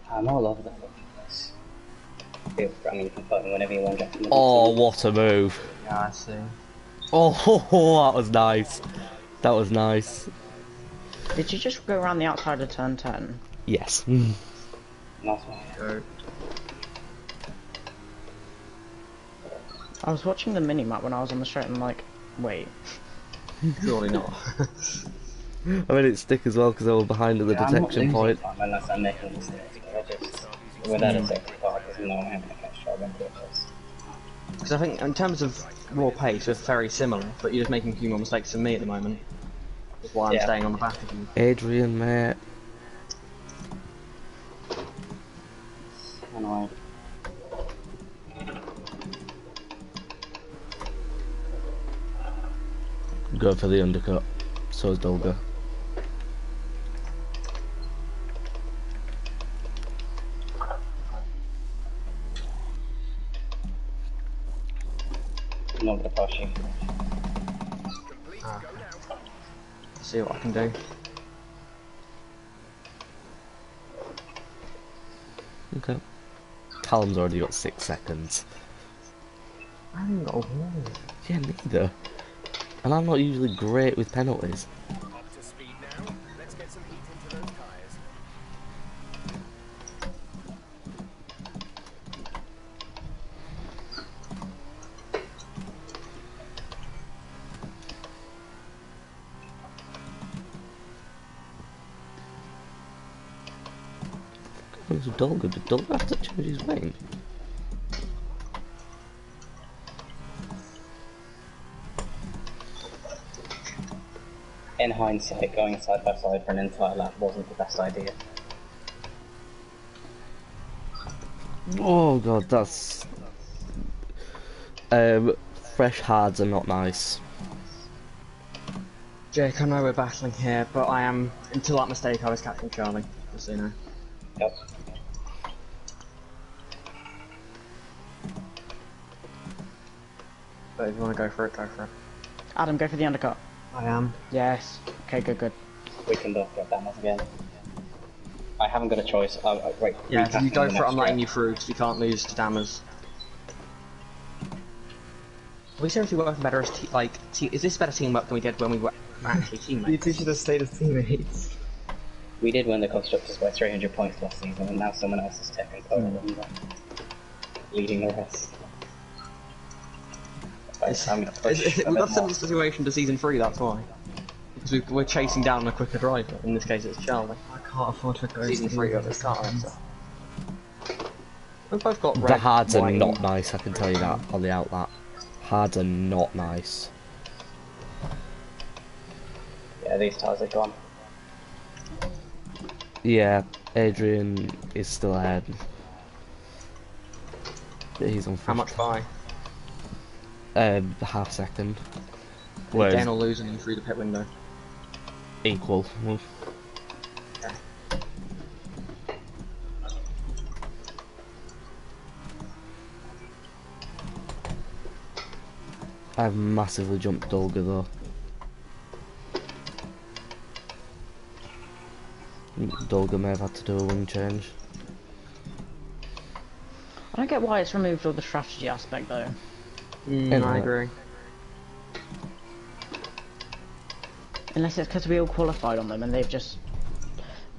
I'm all over the place. I mean, you can fight me whenever you want. Oh, what a move. Yeah, I see. Oh, that was nice. That was nice. Did you just go around the outside of turn 10? Yes. Nice one. Go. I was watching the mini-map when I was on the straight and I'm like, wait. Surely not. I made it stick as well because I was behind at the detection point. I'm not losing time unless I'm making mistakes, but I just... Without a second car, there's no way I'm going to catch Charlie and Portos. Because I think in terms of raw pace, we're very similar, but you're just making a few more mistakes than me at the moment. That's why I'm Yeah. staying on the back of you. Adrian, mate. Annoying. Go for the undercut. So is Dolga. I'm not going to pass you. See what I can do. Okay. Callum's already got 6 seconds. I haven't got a wall. Yeah, neither. And I'm not usually great with penalties. Up to speed now. Let's get some heat into those tyres. Where's Dolga? Did Dolga have to change his wing? In hindsight, going side by side for an entire lap wasn't the best idea. Oh god, that's Fresh hards are not nice. Jake, I know we're battling here, but I am, until that mistake, I was catching Charlie, just so you know. Yep. But if you want to go for it, go for it. Adam, go for the undercut. I am. Yes. Okay, good, good. We can both get damage again. I haven't got a choice. Wait. Yeah, if you recasting go the for it, next I'm letting turn. you through, because you can't lose to Dammers. Are we seriously working better as is this better teamwork than we did when we were actually You teammates? two should have stayed as teammates. We did win the constructors by 300 points last season, and now someone else is taking over and leading the rest. We've got a similar situation to season 3, that's why. Because we're chasing down a quicker driver. In this case, it's Charlie. I can't afford to go Season to 3 of this car, so. We've both got red, The hards are white, not nice, I can tell you that on the outlet. Hards are not nice. Yeah, these tires are gone. Yeah, Adrian is still ahead. But he's on How much by? half second. Gain Whereas or losing you through the pit window. equal. I've massively jumped Dolga though. Dolga may have had to do a wing change. I don't get why it's removed all the strategy aspect though. I agree. Unless it's because we all qualified on them and they've just...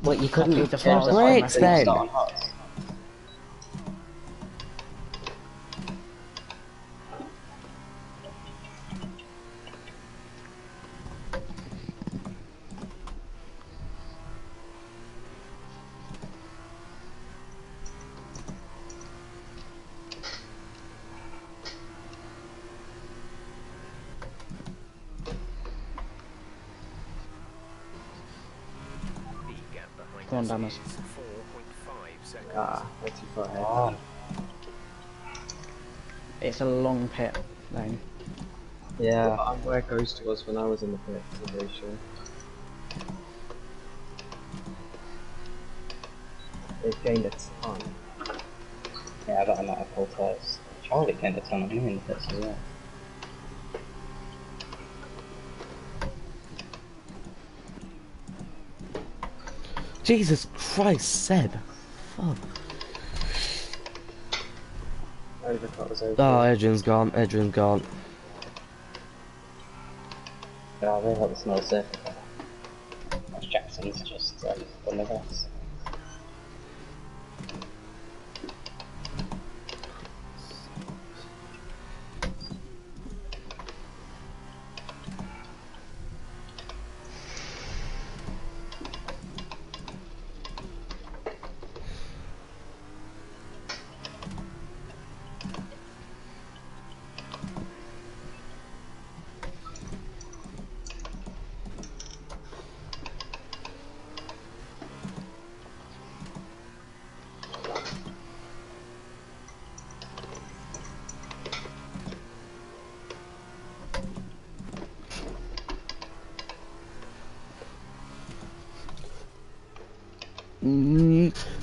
Well, you couldn't Copied the change files the from Great, my start then. on HUDs. The gap behind Come on, us Dammers. is 4.5 seconds. Ah, way too far ahead. Oh, It's a long pit lane. Yeah, I'm where Ghost was when I was in the pit, I'm very sure. They've gained a ton. yeah, I got a lot of full tires. Charlie gained a ton of me in the pits as well. Jesus Christ, Seb. Fuck. Overcut was over. Oh, Adrian's gone. Adrian's gone. Yeah, I really hope it's not a safe. Jackson's just done the rest.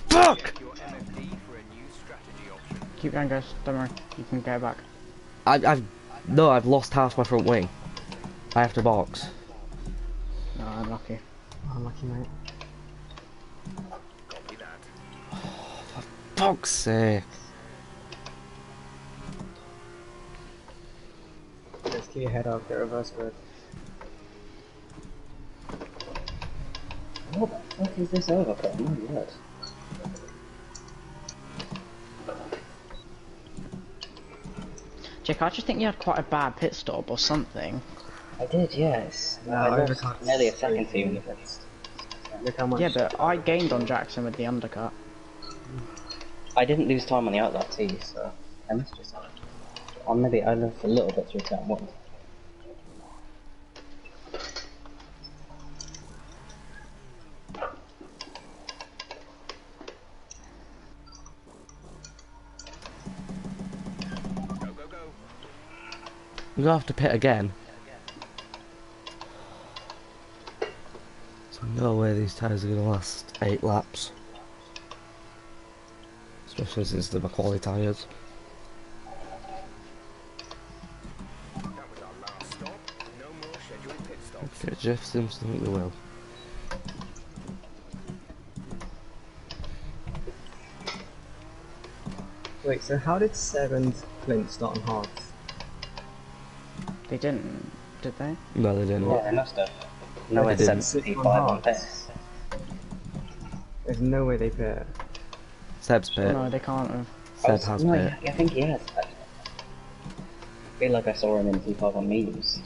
Fuck! Your MFD for a new strategy option. Keep going, guys. Don't worry. You can go back. I've lost half my front wing. I have to box. No, I'm lucky. Unlucky, mate. Copy that. Fuck's sake. Just keep your head up, get reverse grip. What the fuck is this overcut? My word. Jake, I just think you had quite a bad pit stop or something. I did, yes. No, I lost overcut's nearly a second to crazy. you in the pits. Look how much. Yeah, but I gained on Jackson with the undercut. I didn't lose time on the outlet too, so I must just. Or maybe I lost a little bit through turn one. Go, go, go. I'm gonna have to pit again. There's no way these tyres are gonna last 8 laps. Especially since they're my quality tyres. That was our last stop. No more scheduled pit stops. Okay, Jeff seems to think they will. Wait, so how did Seb and Clint start on hards? They didn't, did they? No, they didn't. Yeah, they must have. No They way didn't. sent P5 on on this. There's no way they pit. Seb's pit. No, they can't have. Seb has no, pit. I think he has. I feel like I saw him in P5 on memes.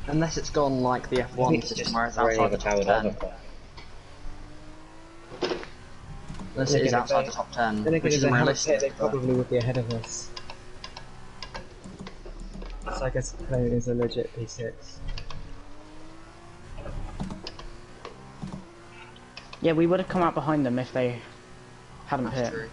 Unless it's gone like the I think F1 it's system just where it's really outside the top 10. Unless it is outside the top 10, Then again, which if is they haven't unrealistic. pit, they probably would be ahead of us. So I guess Clint is a legit P6. Yeah, we would have come out behind them if they hadn't That's hit. true.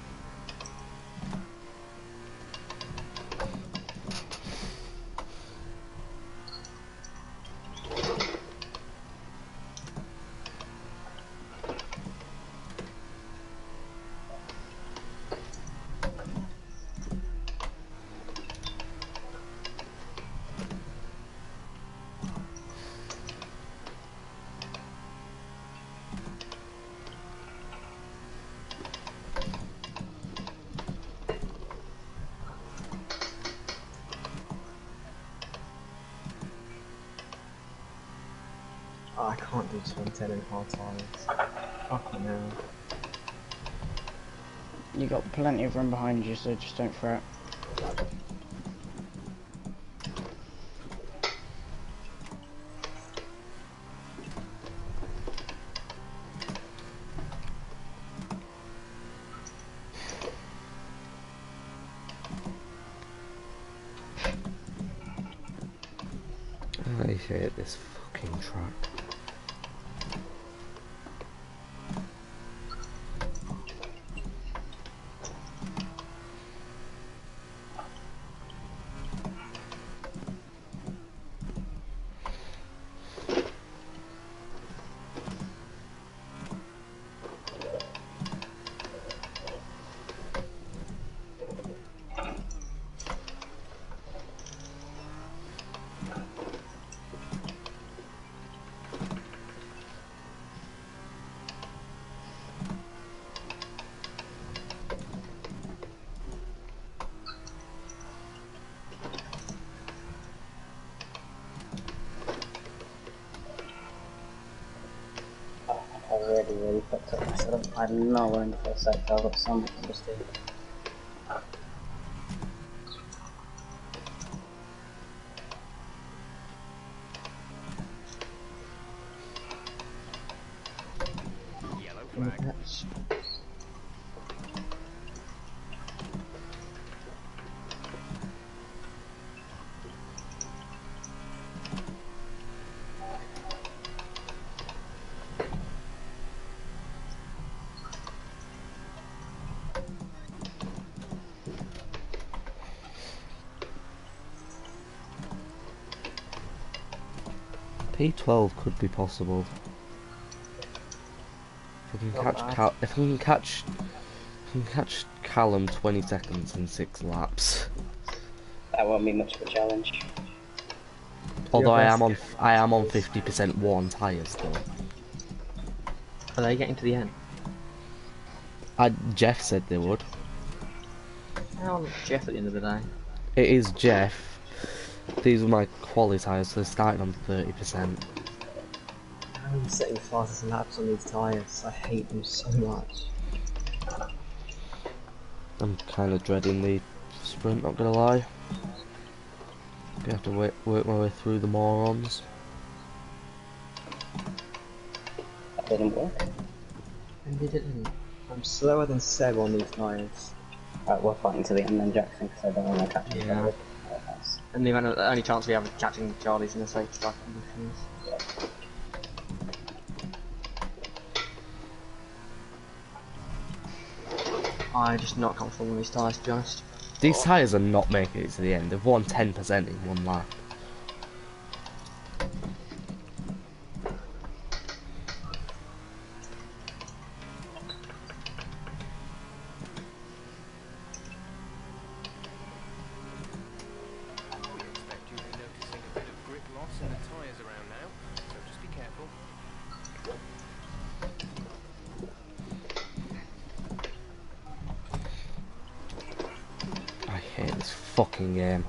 Oh, I can't do 210 in hard tires. Fucking hell. You got plenty of room behind you, so just don't fret. I hate this fucking track. I really fucked up myself. I don't know where in the first sector I've got so much understood. Yellow flag. P12 could be possible. If I can catch Callum 20 seconds in 6 laps. That won't be much of a challenge. Although I am best on 50% worn tyres still. Are they getting to the end? Jeff said they would. Well, Jeff at the end of the day. It is Jeff. These are my quality tyres, so they're starting on 30%. I'm setting the fastest laps on these tyres. I hate them so much. I'm kind of dreading the sprint, not gonna lie. Gonna have to work my way through the morons. That didn't work. And they didn't. I'm slower than Seb on these tyres. Right, we're fighting to the end then, Jackson, because I don't want to catch you. Yeah. And the only chance we have of catching Charlie's in the safety track conditions. I'm just not comfortable with these tyres, to be honest. These tyres are not making it to the end. They've won 10% in one lap. We expect you to be noticing a bit of grip loss in the tyres around now, so just be careful. I hate this fucking game.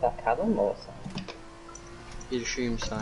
That Callum or something? You'd assume so.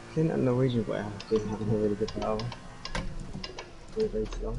I think that Norwegian boy has been having a really good battle. Very long.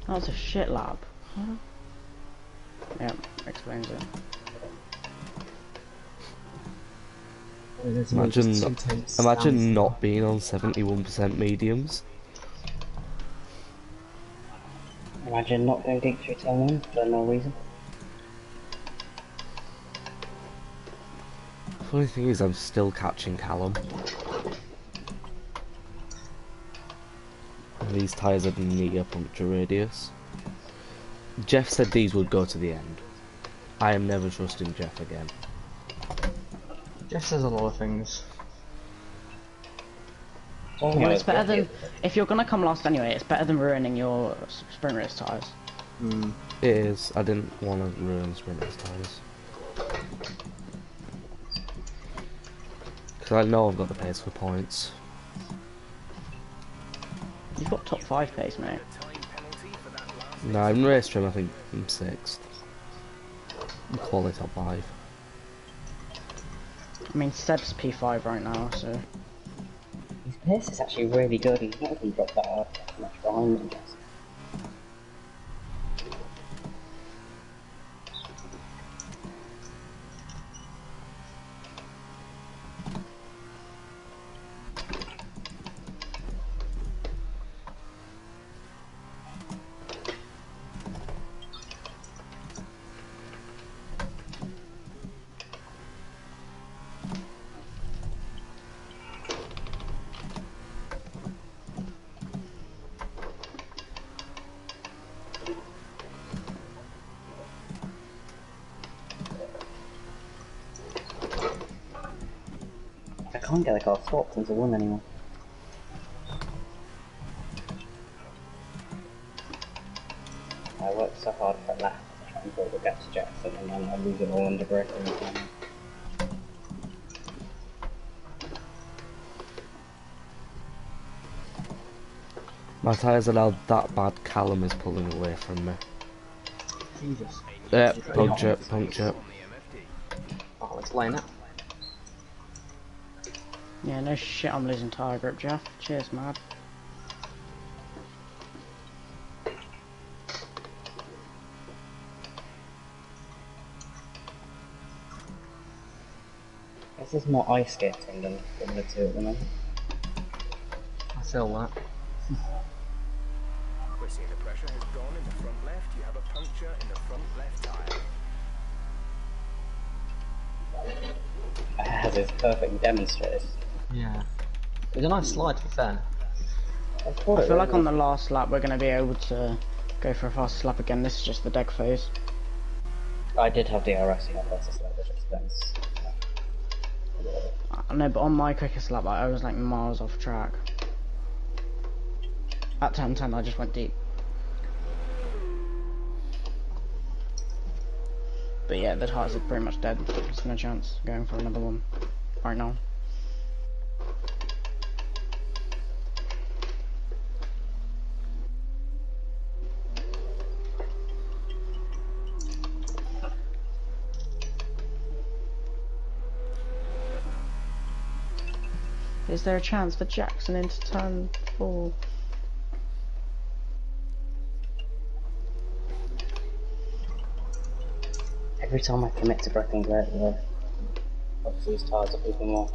That was a shit lap. Huh? Yeah, explains it. Imagine not being on 71% mediums. Imagine not going deep through turn 1 for no reason. Funny thing is, I'm still catching Callum. And these tyres are near puncture radius. Jeff said these would go to the end. I am never trusting Jeff again. Jeff says a lot of things. Well, it's better than, if you're gonna come last anyway, it's better than ruining your sprint race tyres. It is. I didn't want to ruin sprint race tyres. Because I know I've got the pace for points. You've got top 5 pace, mate. No, in race trim I think I'm 6th. I'm quality top 5. I mean, Seb's P5 right now, so... His pace is actually really good, he's not even dropped that much behind me, I guess. I can't get the car swapped into 1 anymore. I worked so hard for a lap to try and build the gap to Jackson and then I lose it all under braking. My tyres are now that bad, Callum is pulling away from me. Jesus. Puncture, puncture. Oh, let's line up. Yeah, no shit, I'm losing tire grip, Jeff. Cheers, mad. This is more ice skating than the two at the moment. I feel that. We see the pressure has gone in the front left. You have a puncture in the front left tyre. As is perfectly demonstrated. Yeah. It was a nice slide, to be fair. I feel like on the last lap we're going to be able to go for a fast lap again. This is just the deck phase. I did have DRS in my fastest lap, which explains. I know, but on my quickest lap I was like miles off track. At turn 10 I just went deep. But yeah, the tires are pretty much dead. There's no chance going for another one right now. Is there a chance for Jackson into turn 4? Every time I commit to braking great, obviously these tyres are people more.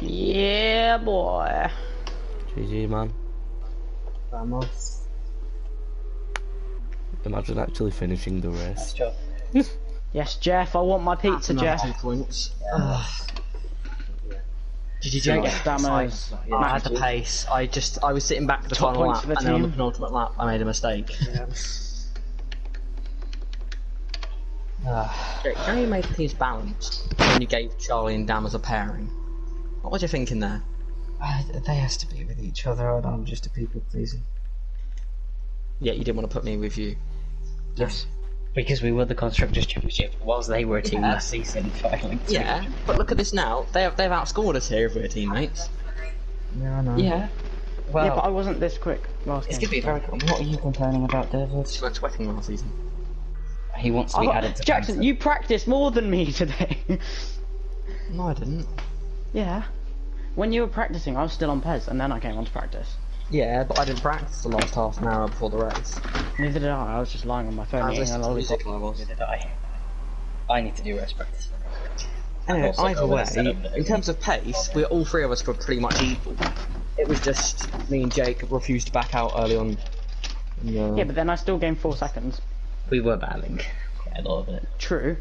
Yeah, boy. GG, man. Vamos. Imagine actually finishing the race. Sure. Yes, Jeff, I want my pizza, Another Jeff. 2 points. Did you Don't do get it? stammers. I had the pace. I was sitting back for the Top final points lap, for the and then on the team. penultimate lap, I made a mistake. Jake, how you made the teams balanced when you gave Charlie and Dam as a pairing? What was you thinking there? They has to be with each other, and I'm just a people pleaser. Yeah, you didn't want to put me with you. Yes. Because we were the Constructors' Championship whilst they were a team last season. Yeah, but look at this now. They've outscored us here if we're teammates. Yeah, I know. Yeah. Well, Yeah, but I wasn't this quick last It's game. gonna be very cool. what are you complaining about, David? We weren't sweating last season. He wants to be added to Jackson, Panther. you practiced more than me today. No, I didn't. Yeah. When you were practicing, I was still on Pez, and then I came on to practice. Yeah, but I didn't practice the last half an hour before the race. Neither did I was just lying on my phone I eating a listened to lollipop. music while I was. Did I need to do race practice. Anyway, also either got way, a setup that in terms of pace, all three of us were pretty much equal. It was just me and Jake refused to back out early on. Yeah, but then I still gained 4 seconds. We were battling quite a lot of it. True.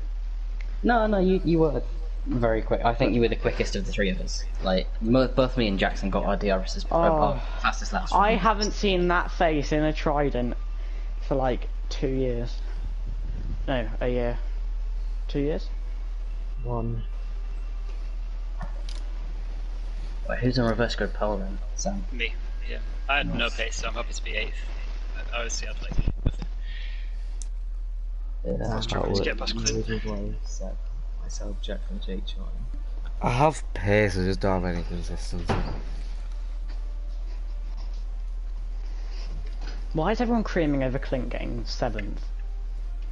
No, you were very quick. I think you were the quickest of the three of us. Like, both me and Jackson got our DRSs fastest laps. I haven't seen that face in a Trident for like 2 years. No, a year. 2 years? 1. Wait, who's on reverse grid pole then? Sam. Me, yeah. I had no pace, so I'm happy to be 8th. Obviously, I'd like Yeah, struggling to get past Clint. Set myself, Jack and Jake Charlie. I have pace, I just don't have any consistency. Why is everyone creaming over Clint getting 7th?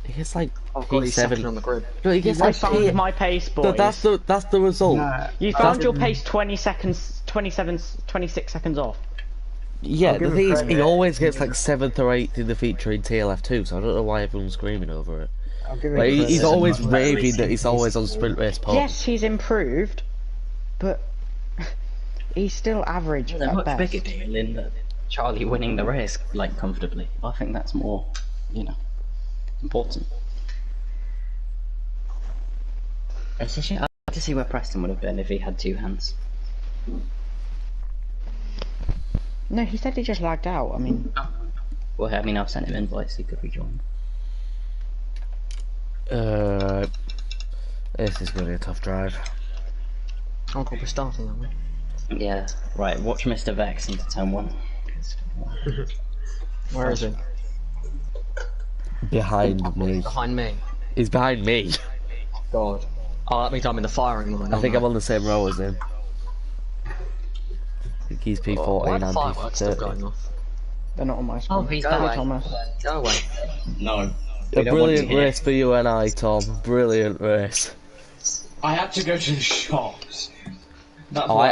He gets like Oh god, he's second on P7. the grid. No, he gets I like found my pace, boys. That's the result. You found your pace 20 seconds, 27, 26 seconds off. Yeah, I'll the give thing him is, he credit. always gets like 7th or 8th in the feature in TLF2, so I don't know why everyone's screaming over it. I'll give Like, him he's credit. always raving that he's always on sprint race pole. Yes, he's improved, but he's still average There's a at much best. bigger deal in that Charlie winning the race, like, comfortably. I think that's more, important. It's a shame. I'd like to see where Preston would have been if he had 2 hands. No, he said he just lagged out. I mean, Well, I mean, I've sent him invites, he could rejoin. This is going to be a tough drive. Oh god, we're starting, aren't we? Yeah, right, watch Mr. Vex into turn 1. Where is he? Behind me. Behind me. He's behind me. God. Oh, that means I'm in the firing line. I think I'm on the same row as him. I think he's P14 Why are the and fireworks still going P30. off? they're not on my screen. Oh, he's Go back. away. Thomas. Go away. No. A don't want to brilliant hear. race for you and I, Tom. Brilliant race. I had to go to the shops. That's Oh, why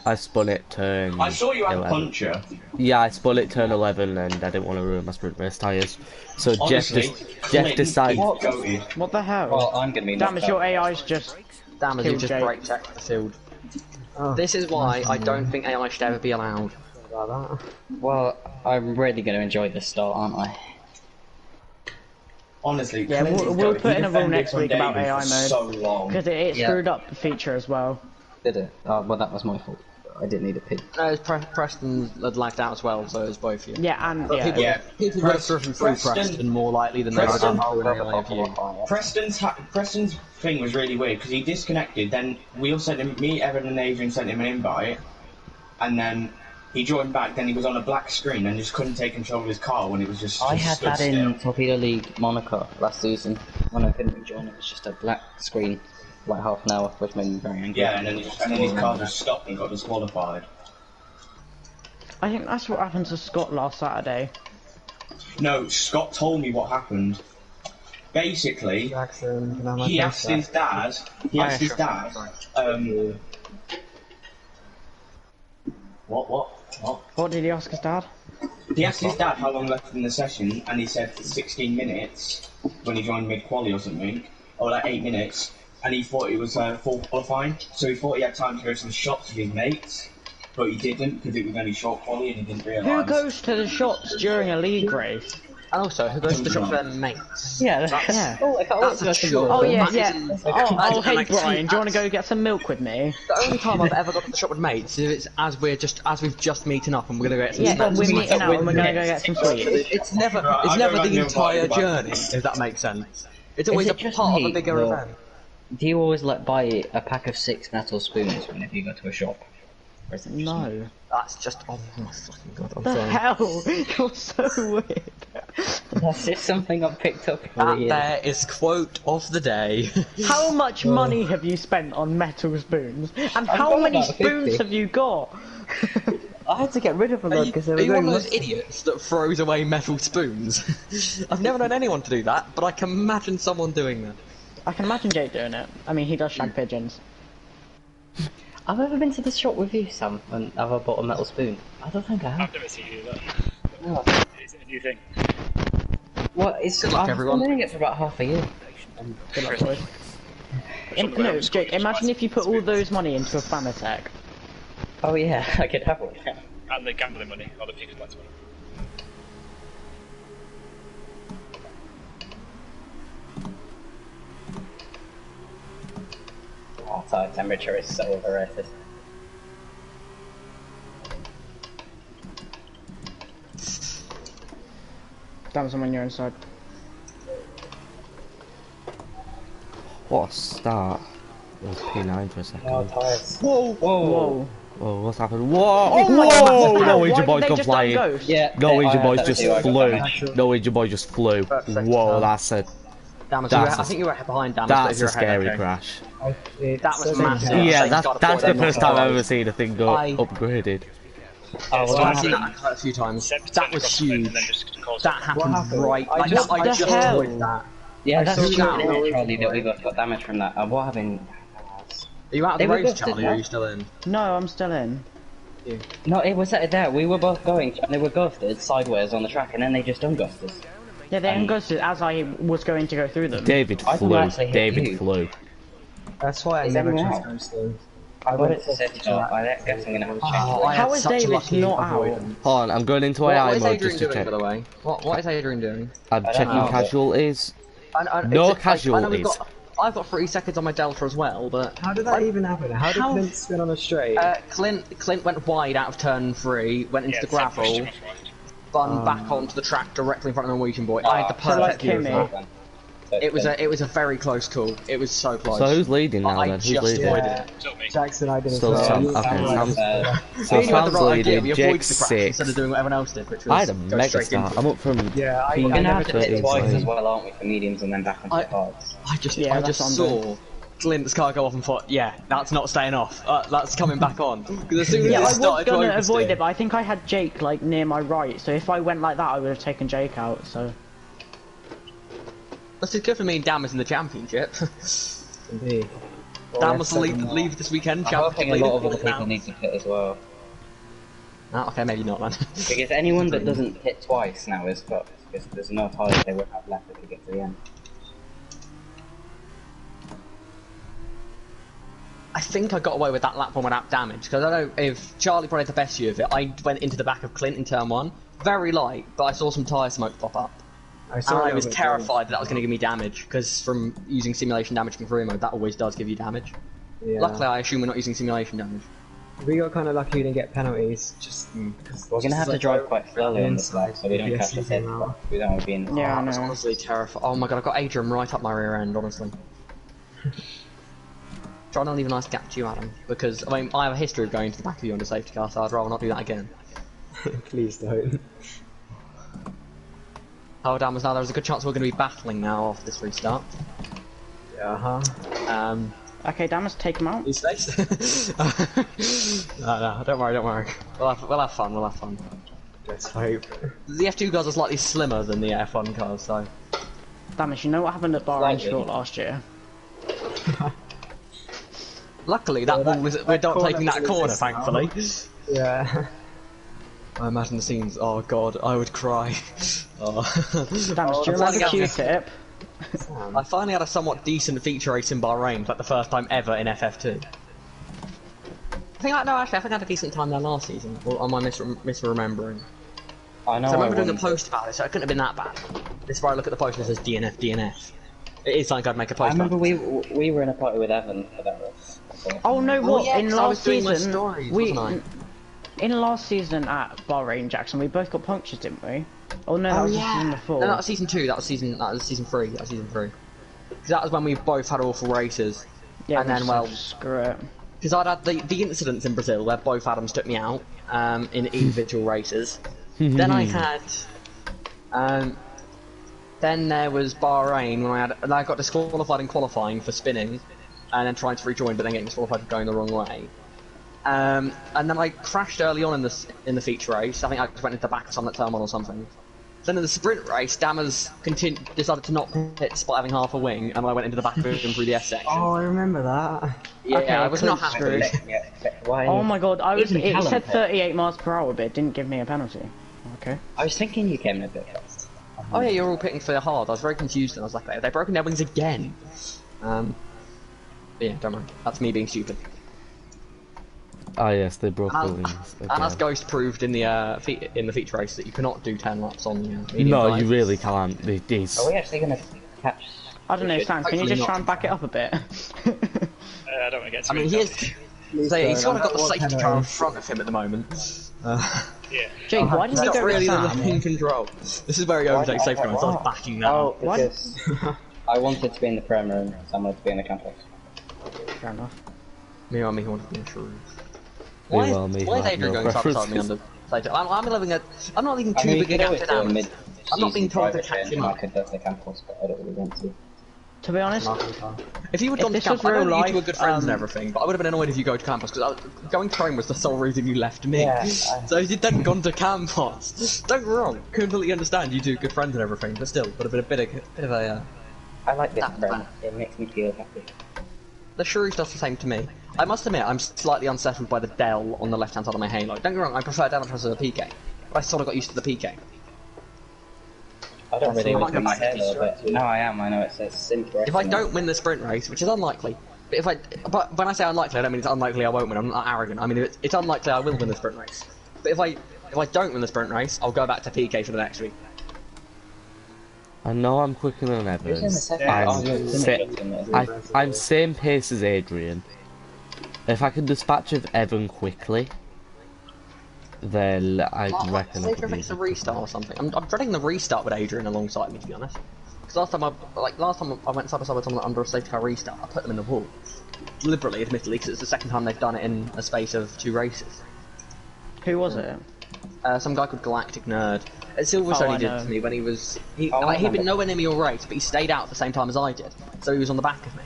I spun it turn. I saw you had a 11. puncher. Yeah, I spun it turn 11 and I didn't want to ruin my sprint race tyres. So Honestly, Jeff Clint decided. is goated. What the hell? Well, I'm gonna be Damn, is your AI's just... Damn it, Kill you just Jake. break checked the field. Oh, This is why I don't think AI should ever be allowed. about that. Well, I'm really going to enjoy this start, aren't I? Honestly, Yeah, Clint we'll is goated. put He in a rule defended next from week about David AI for mode. so long. Because it Yeah. screwed up the feature as well. Did it? Oh, well, that was my fault. I didn't need a pin. No, it's Preston had lagged out as well, so it was both of you. Yeah, and... But Yeah. people, Yeah. people would have driven through Preston more likely than they would have Preston- done through an AI view. Preston's thing was really weird because he disconnected. Then we all sent him, me, Evan, and Adrian sent him an invite, and then he joined back. Then he was on a black screen and just couldn't take control of his car when it was just. I just had stood that still. in Torpedo League Monaco last season when I couldn't rejoin. It was just a black screen, for like half an hour, which made me very angry. Yeah, and then his car just stopped and got disqualified. I think that's what happened to Scott last Saturday. No, Scott told me what happened. Basically, Jackson, can I have my he pace asked back? his dad. He Oh, asked yeah, his sure. dad. Sorry. What? What did he ask his dad? He asked his dad how long left in the session, and he said 16 minutes when he joined mid-quali or something, or like 8 minutes, and he thought it was full qualifying, so he thought he had time to go to the shops with his mates, but he didn't because it was only short quali and he didn't realise. Who goes to the shops during a league race? And also, who goes to the shop for their mates? Yeah, Yeah. Oh, I can't That's a chore. Oh yeah, That yeah. isn't- Oh, hey like, Brian, do you want to go get some milk with me? The only time I've ever got to the shop with mates is if it's as we've just meeting up and we're gonna go get some Yeah, snacks. we're meeting out and we're gonna go get some sweets. It's never Right, it's I never go back the to entire invite, journey, if that makes sense. It's always Is a it just part of a me, bigger or- event. Do you always buy a pack of 6 metal spoons whenever you go to a shop? Or is it No. That's just, oh my fucking god, I'm The sorry. hell? You're so weird. That's just something I've picked up for That the years. there is quote of the day. How much money have you spent on metal spoons? And how got many about spoons 50. have you got? I had to get rid of a Are lot you, because they are were you one going of those rusty. idiots that throws away metal spoons? I've never known anyone to do that, but I can imagine someone doing that. I can imagine Jake doing it. I mean, he does shag pigeons. I've ever been to the shop with you, Sam, and have I bought a metal spoon? I don't think I have. I've never seen you do that. No. Is it a new thing? Well, it's Good luck, I've everyone. been doing it for about half a year. Good luck, boys. No, Jake, imagine if you put all those money into a Fanatec. Oh yeah, I could have one. And the gambling money, or the FIFA money. Outside temperature is so overrated. Damn someone you're inside. What a start. It was P9 for a second. Oh, tires. Whoa! Whoa. Whoa, what's happened? Whoa! Oh my Whoa! God, No, why Agent did Boy's they gone just flying. unghost? Yeah. No, I Agent had Boy's that just too, I got flew. damaged. No, Agent Boy just flew. Perfect. Whoa, that's a Damn it, That's I think you were behind damage. that's a scary crash. That was massive. Yeah, Thank God that's I the thought first that time I've was- ever seen a thing go I- upgraded. Oh, So well, I've seen that quite a few times. That was huge. That happened happened? right. I Like, just- I what the just hell? avoided that. yeah, saw that's that true, now. Charlie, that we both got damage from that. What happened? Are you out of They the were race, ghosted, Charlie, or are yeah? you still in? No, I'm still in. No, it was there. We were both going, and they were ghosted sideways on the track, and then they just unghosted us. Yeah, they unghosted as I was going to go through them. David I thought flew. I actually hit David you. flew. That's why I Is never anyone trust out? those things. I went wanted to set it up. I guess I'm gonna have to change Oh, it. I How had is such a David lucky not out? avoidance. Hold on, I'm going into What AI is mode Adrian just to doing, check. by the way? What is Adrian doing? I'm don't checking know, but- casualties. And No it's like, I know casualties. I've got 30 seconds on my Delta as well, but How did that even happen? How did How- Clint spin on a straight? Clint went wide out of turn 3, went into Yeah, the Sam pushed gravel, him off right. spun back onto the track directly in front of the Norwegian boy. I had the So like perfect view of Kimmy. that. It was a very close call. It was so close. So who's leading now I then? Who's just leading? avoided Yeah. it. Still me. Jackson, I did as Still well. Sam. You were Okay, right. Sam's, so You had Sam's the right idea, leading. we avoided Jake's the crash 6. instead of doing what everyone else did, which was I had a go mega straight start. into I'm it. up from Yeah, We're gonna have to hit 13 twice as points. well, aren't we, for mediums and then back onto I- the cards. I just Yeah, that's what I'm saw Clint's car go off and thought, yeah, that's not staying off. That's coming back on. Because as soon as Yeah, it I was started gonna to avoid oversteer- it, but I think I had Jake like near my right, so if I went like that, I would have taken Jake out. So This is good for me and Dam is in the championship. Indeed. Dam must leave this weekend. I'm hoping a championship lot of leader. other people need to pit as well. Ah, okay, maybe not then. Because anyone that doesn't hit twice now is fucked. Because there's no tires they would have left if you get to the end. I think I got away with that lap one without damage, because I don't know if Charlie probably had the best view of it. I went into the back of Clint in turn 1, very light, but I saw some tyre smoke pop up. I And saw I it was over terrified that was going to give me damage, because from using simulation damage from career mode, that always does give you damage. Yeah. Luckily, I assume we're not using simulation damage. We got kind of lucky we didn't get penalties. Just We're gonna have to drive quite slowly on this inside, one, so we don't yeah, catch the see hit. them out. We don't want to be in. yeah, I I was know. honestly terrified. Oh my god, I've got Adrian right up my rear end, honestly. Trying to leave a nice gap to you, Adam, because I mean I have a history of going to the back of you under safety car, so I'd rather not do that again. Please don't. Oh damn, now there's a good chance we're going to be battling now after this restart. Yeah, Okay, Damas, take him out. These days. No, don't worry. We'll have fun. Let's hope. The F2 cars are slightly slimmer than the F1 cars, so. Damas, you know what happened at Bahrain Slightly. Short last year? Luckily, that ball was. We're not corner taking that was corner, this now. thankfully. Yeah. I imagine the scenes. Oh god, I would cry. Oh. Damas, do you I'm remember finally Q-tip? I finally had a somewhat decent feature race in Bahrain, like the first time ever in FF2. I think I had a decent time there last season. Or am I misremembering? I know. So I remember doing a won. post about it, so it couldn't have been that bad. This is where I look at the post and it says DNF. It is something I'd make a I post remember about. we were in a party with Evan for that race. So- Oh no, what? yeah, in 'cause I was last doing my season, stories, we wasn't in last season at Bahrain, Jackson, we both got punctures, didn't we? Oh no, that was just season before. No, that was season 2. That was season 3. Because that was when we both had awful races. yeah, and we then, just well, said, screw it. Because I'd had the incidents in Brazil where both Adams took me out in individual races. Then I had, then there was Bahrain when I got disqualified in qualifying for spinning, and then trying to rejoin, but then getting disqualified for going the wrong way. And then I crashed early on in the feature race. I think I just went into the back of someone at turn 1 or something. Then in the sprint race, Dammers decided to not pit despite having half a wing, and I went into the back of him through the S section. Oh, I remember that. Yeah, Okay, I was not happy. Why? Oh my god, Even it Callum said pit. 38 miles per hour, but it didn't give me a penalty. Okay. I was thinking you came in a bit fast. Oh yeah, you're all pitting for hard. I was very confused, and I was like, they've broken their wings again. But yeah, don't worry. That's me being stupid. Ah yes, they broke the wings. And as again. Ghost proved in the feature race that you cannot do 10 laps on the medium No, bike. you really can't. These. Are we actually gonna catch? I don't know, Sam, can you Hopefully just not. try and back it up a bit? I don't want to get too I mean, into he's sort of got the safety car in front of him at the moment. Yeah. Jake, why didn't He's you not go really with in Sam? control. This is where he overtakes safety car and starts backing down. Oh, What? because I wanted to be in the Premier and someone to be in the campus. Fair enough. Me or me wanted to be insured. Me Why well, me is have Adrian no going side by side me preferences. under? I'm not leaving I too mean, you big a could gap always to do a Adams. mid. I'm not being told to private catch change, him and I up. could go to the campus, but I don't really want to. To be honest, If you would If gone to this was campus, I know real that you life, two were good friends and um, everything, but I would have been annoyed if you go to campus because going to train was the sole reason you left me. Yeah, So if you'd then gone to campus, don't get me wrong, completely understand you two good friends and everything, but still, would have been a bit of a. I like this That's friend. fair. It makes me feel happy. The Shrews does the same to me. I must admit, I'm slightly unsettled by the Dell on the left-hand side of my halo. Don't get me wrong, I prefer Dell to the PK, but I sort of got used to the PK. I don't really I look might at my go back to halo, but no, I am. I know it says simple. If I don't win the sprint race, which is unlikely, but when I say unlikely, I don't mean it's unlikely I won't win. I'm not arrogant. I mean it's unlikely I will win the sprint race. But if I don't win the sprint race, I'll go back to PK for the next week. I know I'm quicker than Who's in the Evans. second? I'm, Oh, you're sa- in the I'm same pace as Adrian. If I can dispatch with Evan quickly, then I reckon I Say could if be it's a restart or something. I'm dreading the restart with Adrian alongside me, to be honest. Because last time I went side by side with someone under a safety car restart, I put them in the wall. Deliberately, admittedly, because it's the second time they've done it in a space of 2 races. who was it? Some guy called Galactic Nerd. Silverstone I he did know. to me when he was... I he'd remember. been nowhere near me or race, but he stayed out at the same time as I did. So he was on the back of me.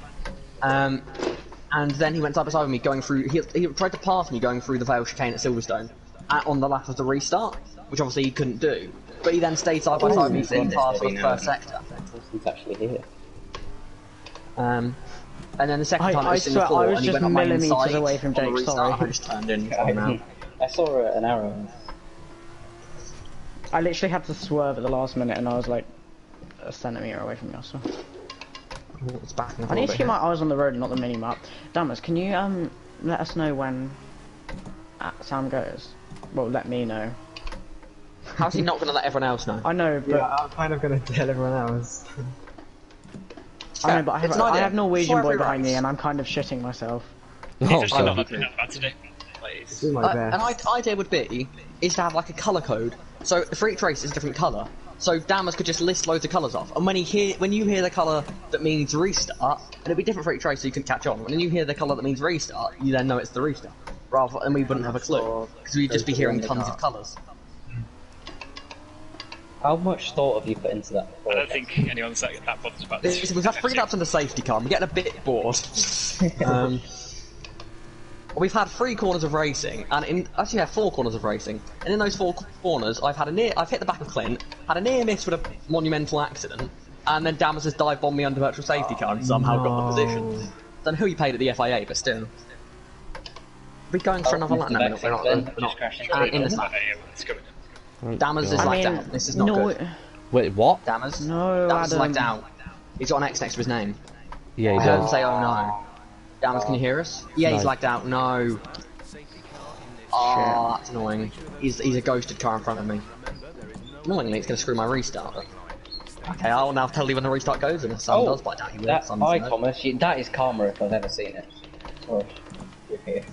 And then he went side by side with me going through... He tried to pass me going through the Vale chicane at Silverstone on the lap of the restart, which obviously he couldn't do. But he then stayed side by side with me in past the first sector. He's actually here. And then the second time it I was in swear, the floor, I was and he just went on my millimetres inside away from on the Jake, restart, sorry. I just turned in and came out. I saw an arrow. I literally had to swerve at the last minute and I was like a centimetre away from you, so. Oh, it's backing up a I need little to bit keep my here. eyes on the road and not the mini-map. Dammers, can you let us know when Sam goes? Well, let me know. How's he not going to let everyone else know? I know, but Yeah, I'm kind of gonna tell everyone else. I know, but It's an idea. I have Norwegian For boy every behind me race. and I'm kind of shitting myself. Oh, Just I not love that you. bad today. Please. Do my An best. idea would be is to have like a colour code. So for each race, it's a different colour. So Dammers could just list loads of colours off, and when you hear the colour that means restart, and it'd be different for each race, so you can catch on. When you hear the colour that means restart, you then know it's the restart, rather and we wouldn't have a clue because we'd just be hearing tons of colours. How much thought have you put into that? I don't think anyone's that bothered about this. We've had 3 laps on the safety car. I'm getting a bit bored. We've had 3 corners of racing, and actually 4 corners of racing. And in those 4 corners, I've hit the back of Clint, had a near miss with a monumental accident, and then Dammers has dive bombed me under virtual safety car and somehow got the position. Don't know who he paid at the FIA, but still. We're going for another lap. No, we're not. We're not. In this lap. It's coming. Dammers is I lagged mean, out. This is not no, good. wait, what? Dammers. No, Dammers is Adam. lagged out. He's got an X next to his name. Yeah, he I heard him does. say, "Oh no." Dammers, can you hear us? Yeah, he's No. lagged out. No. Oh, that's annoying. He's a ghosted car in front of me. Annoyingly, it's going to screw my restart. Okay, I'll now tell you when the restart goes, and if Sam does, but I doubt he will. That Sam's eye no. commerce, that is karma if I've ever seen it. Oh, you're here.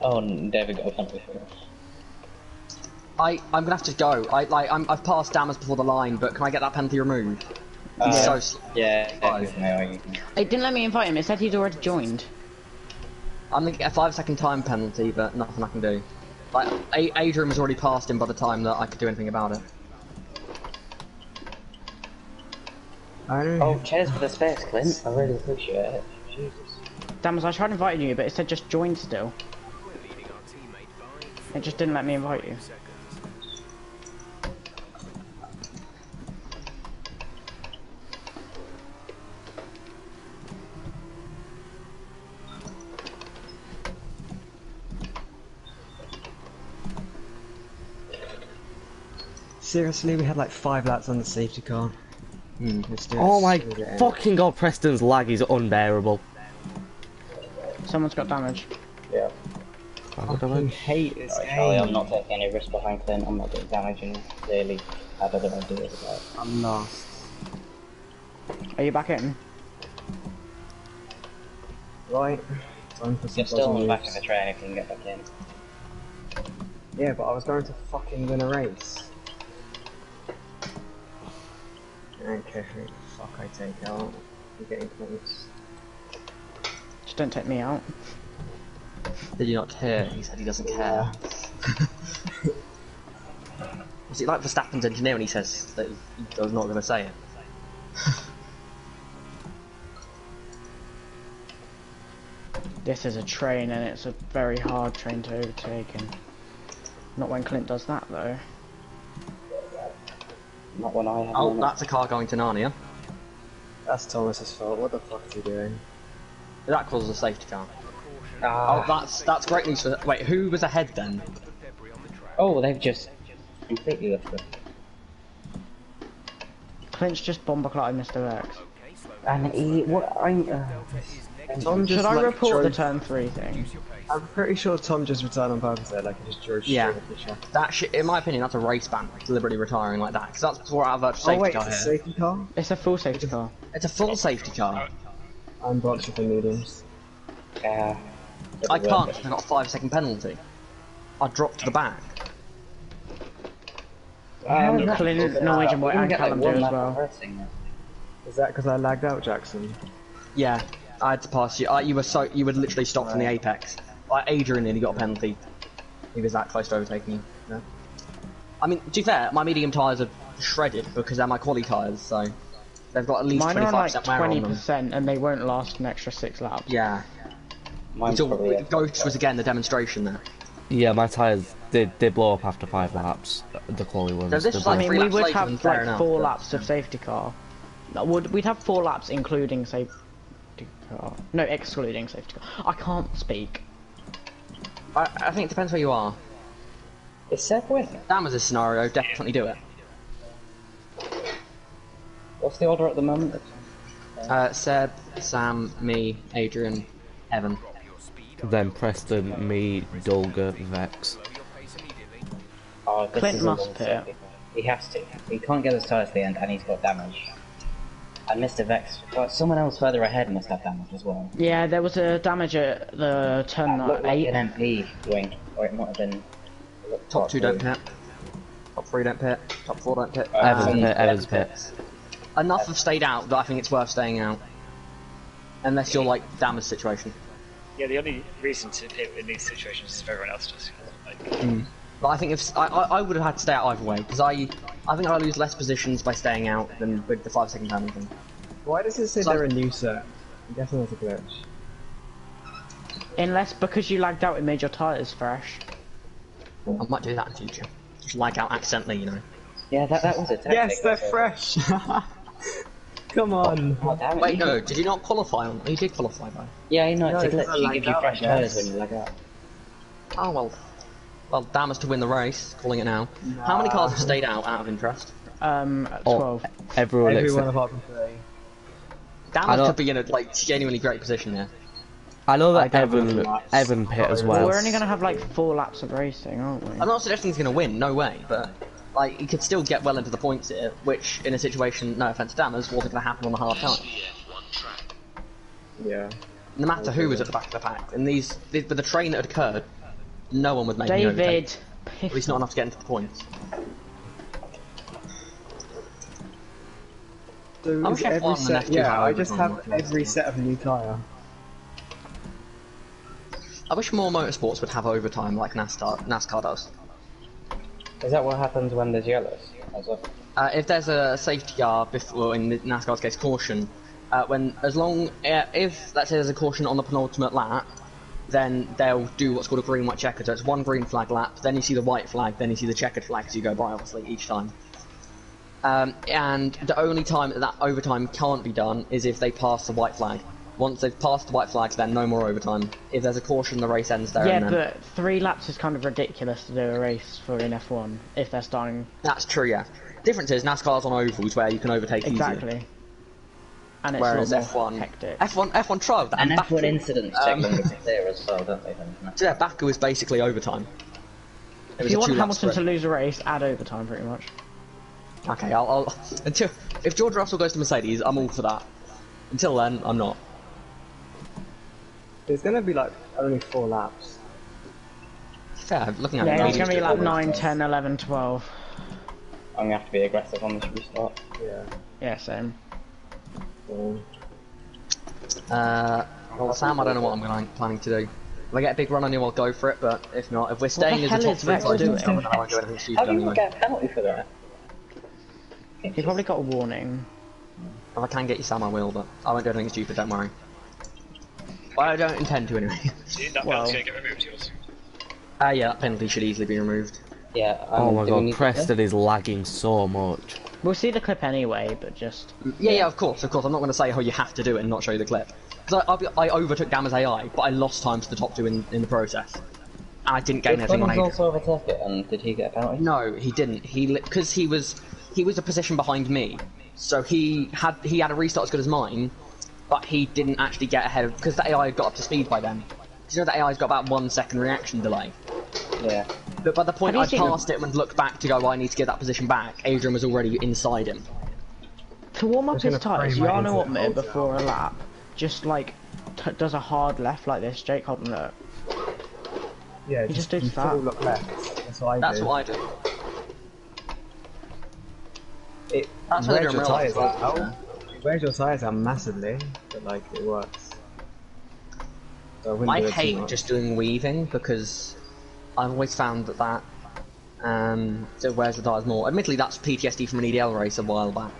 Oh, and David got a penalty for it. I'm going to have to go. I've passed Dammers before the line, but can I get that penalty removed? He's so slow. Yeah, Oh. no, It didn't let me invite him, it said he'd already joined. I'm gonna get a 5-second time penalty, but nothing I can do. Like, Adrian was already past him by the time that I could do anything about it. Oh, cheers for the space, Clint. I really appreciate it. Jesus. Damn, I tried inviting you, but it said just join still. It just didn't let me invite you. Seriously, we had like 5 laps on the safety car. Let's do it. Oh my Let's do it. fucking god, Preston's lag is unbearable. Someone's got damage. Yeah. I've got I damage. hate this Alright, Charlie, I'm game. not taking any risk behind Clint. I'm not getting damage, and clearly, I don't know what to do with it. I'm lost. Are you back in? Right. Time for some You're still on the buzzer back of moves. the train if you can get back in. Yeah, but I was going to fucking win a race. Okay, who the fuck I take out? I'm getting close. Just don't take me out. Did you not hear? He said he doesn't care. Was it like Verstappen's engineer when he says that he was not going to say it? This is a train and it's a very hard train to overtake, and not when Clint does that though. Not when I have Oh, one. that's a car going to Narnia. That's Thomas's fault. What the fuck is he doing? That causes a safety car. Ah. Oh, that's great news for... Wait, who was ahead then? Oh, they've just completely left it. Clint's just bomber-clotted Mr. X. And he, what, Tom just Should I like, report the drove- turn 3 thing? I'm pretty sure Tom just retired on purpose there, like he just drove straight Yeah. off the shaft. That shit, in my opinion, that's a race ban, deliberately retiring like that, because that's before our virtual Oh safety wait, car it's a here. safety car? It's a full safety car. It's a full safety car. I'm boxing for mediums. yeah. I can't, because I got a 5-second penalty. I dropped to the back. Clint, Norwegian boy, and Callum do as well. Is that because I lagged out, Jackson? Yeah, I had to pass you. You were literally stopped from the apex. Like Adrian nearly got a penalty. He was that close to overtaking you. Yeah. I mean, to be fair, my medium tyres are shredded because they're my quali tyres, so they've got at least Mine are on like 25% wear on them. 20% and they won't last an extra 6 laps. Yeah. Mine's probably a- Ghost was again the demonstration there. Yeah, my tyres did blow up after 5 laps. The quali ones. So this The is I like blue- mean, 3 we laps would later than have fair like enough, 4 but- laps of safety car. No, we'd have 4 laps including safety car. No, excluding safety car. I can't speak. I think it depends where you are. Is Seb winning? That was a scenario, definitely do it. What's the order at the moment? Seb, Sam, me, Adrian, Evan. Then Preston, me, Dolga, Vex. Oh, this Clint is a must long pit. safety. He has to. He can't get his tyres to the end, and he's got damage. And Mr. Vex, well, someone else further ahead must have damage as well. Yeah, there was a damage at the turn It looked like 8. an MP wing, or it might have been. Top 2 don't pit. Top 3 don't pit. Top 4 don't pit. Evans pit. Enough have stayed out that I think it's worth staying out. Unless you're like damage situation. Yeah, the only reason to hit in these situations is if everyone else does. Like, But I think if I would have had to stay out either way because I think I lose less positions by staying out than with the 5-second penalty. Why does it say So- they're a new set? I'm guessing that's a glitch. Unless because you lagged out it made your tyres fresh. I might do that in future. Just lag out accidentally, you know. Yeah, that was a tactic. Yes, they're also. fresh! Come on! Oh, damn it. Wait, no, did you not qualify on? Oh, you did qualify though. Yeah, you know, No, it's a because I glitch. You lagged give you out, fresh I tyres guess. when you lag out. Oh well. Well, damn us to win the race. Calling it now. How many cars have stayed out of interest? At Oh, 12. everyone Everyone except... apart from 3. Damn I us don't- could be in a like genuinely great position here. I know I that don't know the laps. Evan pit as Well, well. We're only going to have like 4 laps of racing, aren't we? I'm not suggesting he's going to win, no way, but like he could still get well into the points here, which in a situation, no offense to Dammers, wasn't going to happen on a hard time. Yeah. No matter who was at the back of the pack, and with the train that had occurred, no one would make any overtake. David! At least not enough to get into the points. So I is wish I had every one on set, F2 yeah, I however just long have it was. every set of a new tyre. I wish more motorsports would have overtime like NASCAR does. Is that what happens when there's yellows? If there's a safety car, before, in NASCAR's case, caution, if let's say there's a caution on the penultimate lap, then they'll do what's called a green white checkered. So it's one green flag lap, then you see the white flag, then you see the checkered flag as you go by, obviously each time. And the only time that overtime can't be done is if they pass the white flag. Once they've passed the white flags, then no more overtime. If there's a caution, the race ends there. Yeah, and then... but 3 laps is kind of ridiculous to do a race for an F1 if they're starting. That's true, yeah. Difference is NASCAR's on ovals where you can overtake Exactly. easier. And it's Whereas a lot more F1, hectic. F1 trial that. And Baku, F1 incidents take longer to clear as well, don't they? So yeah, Baku is basically overtime. If you want Hamilton to lose a race, add overtime pretty much. Okay, if George Russell goes to Mercedes, I'm all for that. Until then, I'm not. There's gonna be like only 4 laps. Fair, looking at Yeah, it. it's going to be like 9, 10, 11, 12. I'm gonna have to be aggressive on this restart. Yeah. Yeah, same. Well, Sam, I don't know what I'm planning to do. If I get a big run on you, I'll go for it, but if not, if we're staying as a top 3 Vex doing? I won't do anything stupid How do you anyway. get a penalty for that? He probably got a warning. If I can get you Sam, I will, but I won't do anything stupid, don't worry. Well, I don't intend to anyway. That Well- penalty's gonna get removed, yours. Yeah, that penalty should easily be removed. Yeah. Oh my do we god, need- Preston is lagging so much. We'll see the clip anyway, but just... Yeah, of course. I'm not going to say, oh, you have to do it and not show you the clip. Because I overtook Gamma's AI, but I lost time to the top 2 in the process. And I didn't gain anything on Adrian. also overtake it, and did he get a penalty? No, he didn't. Because he was a position behind me, so he had a restart as good as mine, but he didn't actually get ahead of, because the AI had got up to speed by then. You know the AI's got about 1 second reaction delay. Yeah. But by the point Have I you seen passed it and looked back to go, well, I need to get that position back, Adrian was already inside him. To warm up They're his gonna tyres, frame right Yarno into up the mid holes before now. a lap, just like, does a hard left like this, Jake, hold on, look. Yeah, He just did you that. full look left. That's what I That's do. what I do. It That's what I wears do in your real life tyres as well. out. It wears your tyres out massively, but like it works. So I wouldn't I do it too hate much. just doing weaving because I've always found that it wears the tyres more. Admittedly, that's PTSD from an EDL race a while back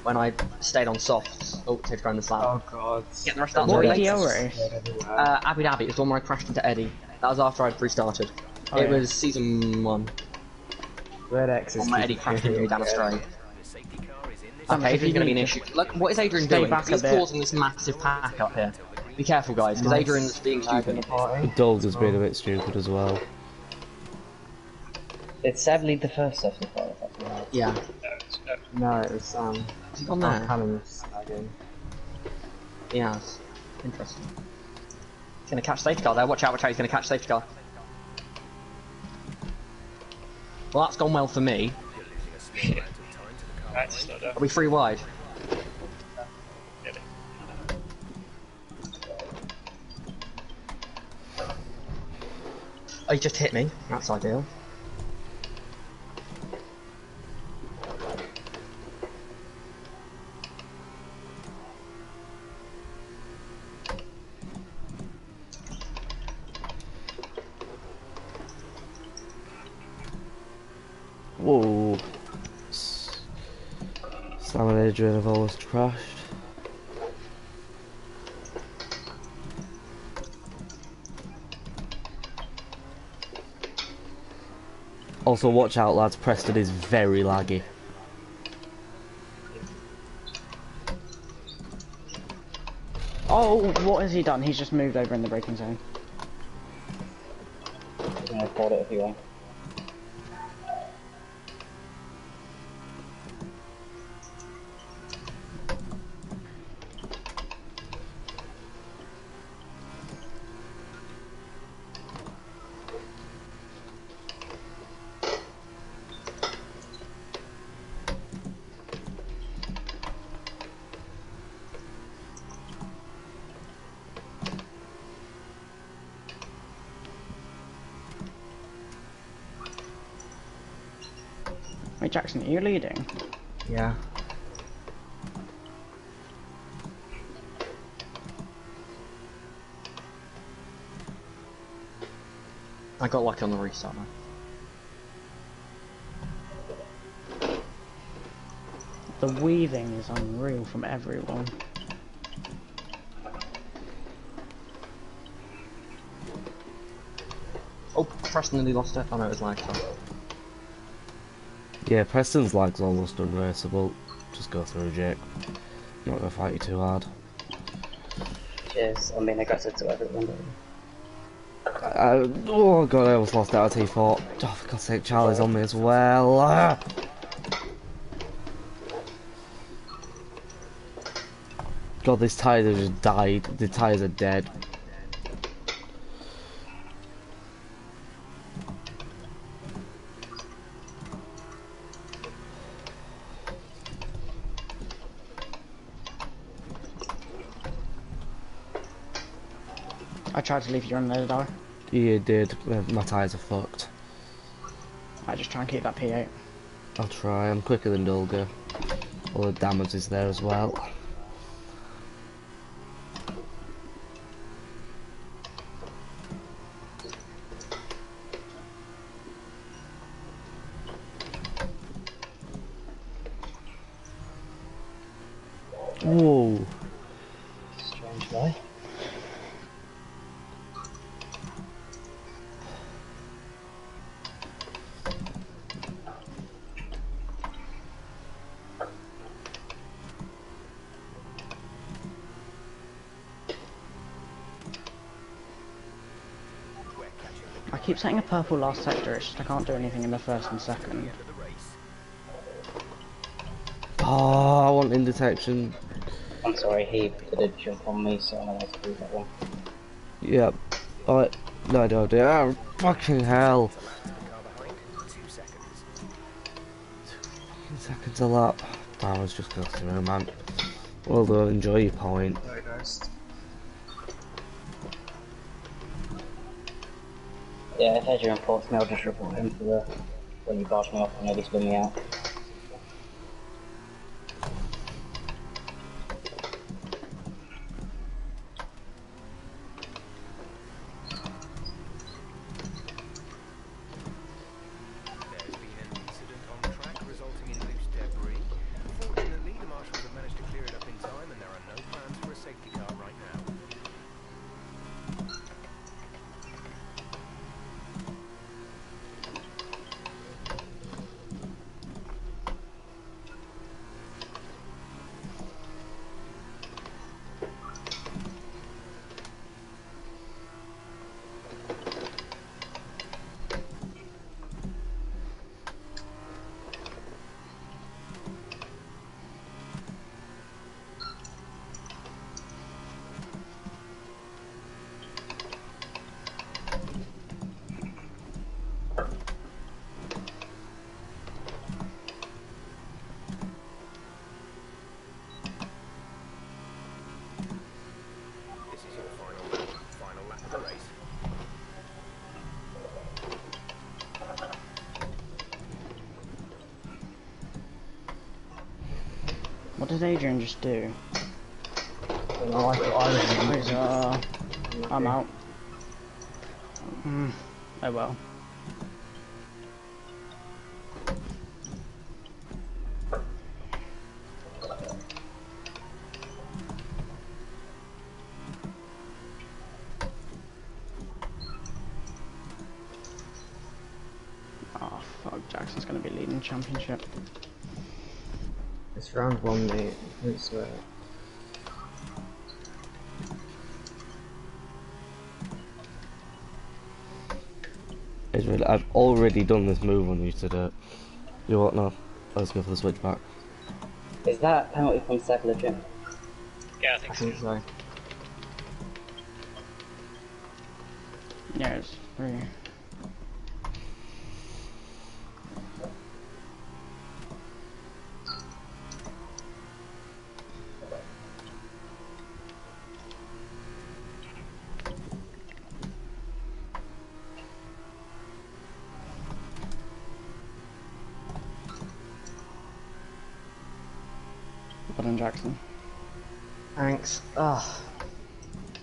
when I stayed on softs. Oh, take ground the slab. Oh god. Get the rest down What the EDL legs. race? Abu Dhabi. It was the one where I crashed into Eddie. That was after I'd restarted. Oh, it yeah. was season 1. Red X is On my Eddie crashed into me down a straight. Sam, Okay, if Adrian's you going to be an need issue. Look, what is Adrian stay doing? back a He's bit. causing this massive pack up here. Be careful, guys, because Nice. Adrian's being stupid. Dogs has been a bit stupid as well. It's sadly the first session. Yeah. No, it was Is he gone oh, there? Callum's again. Yes. Interesting. He's going to catch safety car there. Watch out, he's going to catch safety car. Well, that's gone well for me. That's slow down. Are we 3 wide? Really. Oh, he just hit me. That's ideal. Whoa. Sam and Adrian have almost crashed. Also, watch out, lads. Preston is very laggy. Oh, what has he done? He's just moved over in the braking zone. You can record it if you want. Wait, Jackson, are you leading? Yeah. I got lucky on the restart, man. The weaving is unreal from everyone. Oh, Preston nearly lost it. Oh no, it was lag. Yeah, Preston's lag's almost unraceable. Just go through, Jake. Not gonna fight you too hard. Cheers. I mean, aggressive to everyone. Oh god, I almost lost out of T4. Oh, for God's sake, Charlie's on me as well. God, these tyres have just died. The tyres are dead. I tried to leave you on there, though. You did. My tyres are fucked. I just try and keep that P8. I'll try. I'm quicker than Dulga. All the damage is there as well. Whoa. Strange guy. I keep setting a purple last sector, it's just I can't do anything in the first and second. Oh, I want in detection. I'm sorry, he did a jump on me, so I'm gonna have to do that one. Yep. Alright. No, I don't do it. Oh, fucking hell. 2 seconds a lap. That was just goes through, man. Well done, enjoy your point. There it goes. Yeah, if Adrian reports me, I'll just report him for the when you barge me off and maybe spin me out. There's been an incident on track resulting in loose debris. Fortunately, the marshals have managed to clear it up in time and there are no plans for a safety car right now. This is your final lap of the race. What did Adrian just do? No, I thought I was. I'm out. Oh well. Oh fuck, Jackson's gonna be leading championship. It's round 1, mate. I don't swear. Israel, I've already done this move on you today. You know what now? Let's go for the switchback. Is that penalty from Seth legit? Yeah, I I think so. think so. Yeah, it's 3. Well done, Jackson. Thanks. Ugh.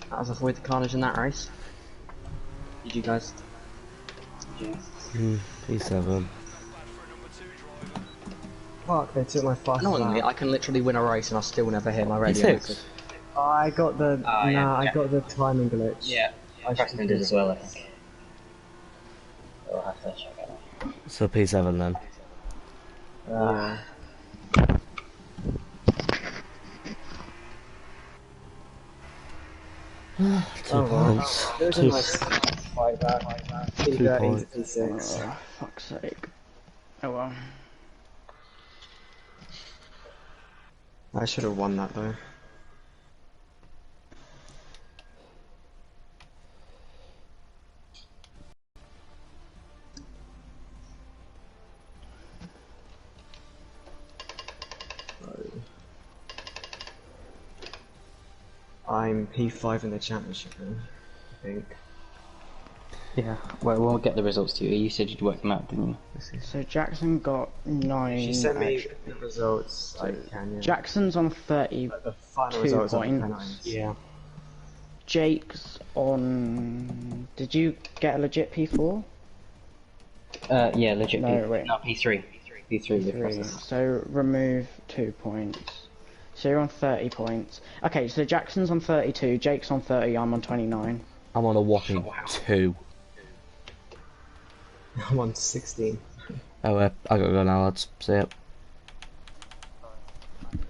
That was avoid the carnage in that race. Did you guys? P7. Fuck, they took my fastest Annoyingly, lap. I can literally win a race and I'll still never hear my radio message. P6. I got the yeah. I got the timing glitch. Yeah, I Preston did as well, I think. We'll have to check it out. So P7 then. Yeah. 2 points. It was a 2 nice fight that. 2 points. P6. Oh, fuck's sake. Oh well. I should have won that though. I'm P5 in the championship now, I think. Yeah, well, we'll get the results to you. You said you'd work them out, didn't you? So Jackson got 9. She sent me the results. I can, yeah. Jackson's on 32 The final results are points. Yeah. Jake's on. Did you get a legit P4? Yeah, legit. No, wait. No, P3. P3 with 3. Preston. So remove 2 points. So you're on 30 points. Okay, so Jackson's on 32, Jake's on 30, I'm on 29. I'm on a whopping 2. I'm on 16. Oh, I gotta go now, lads. See ya.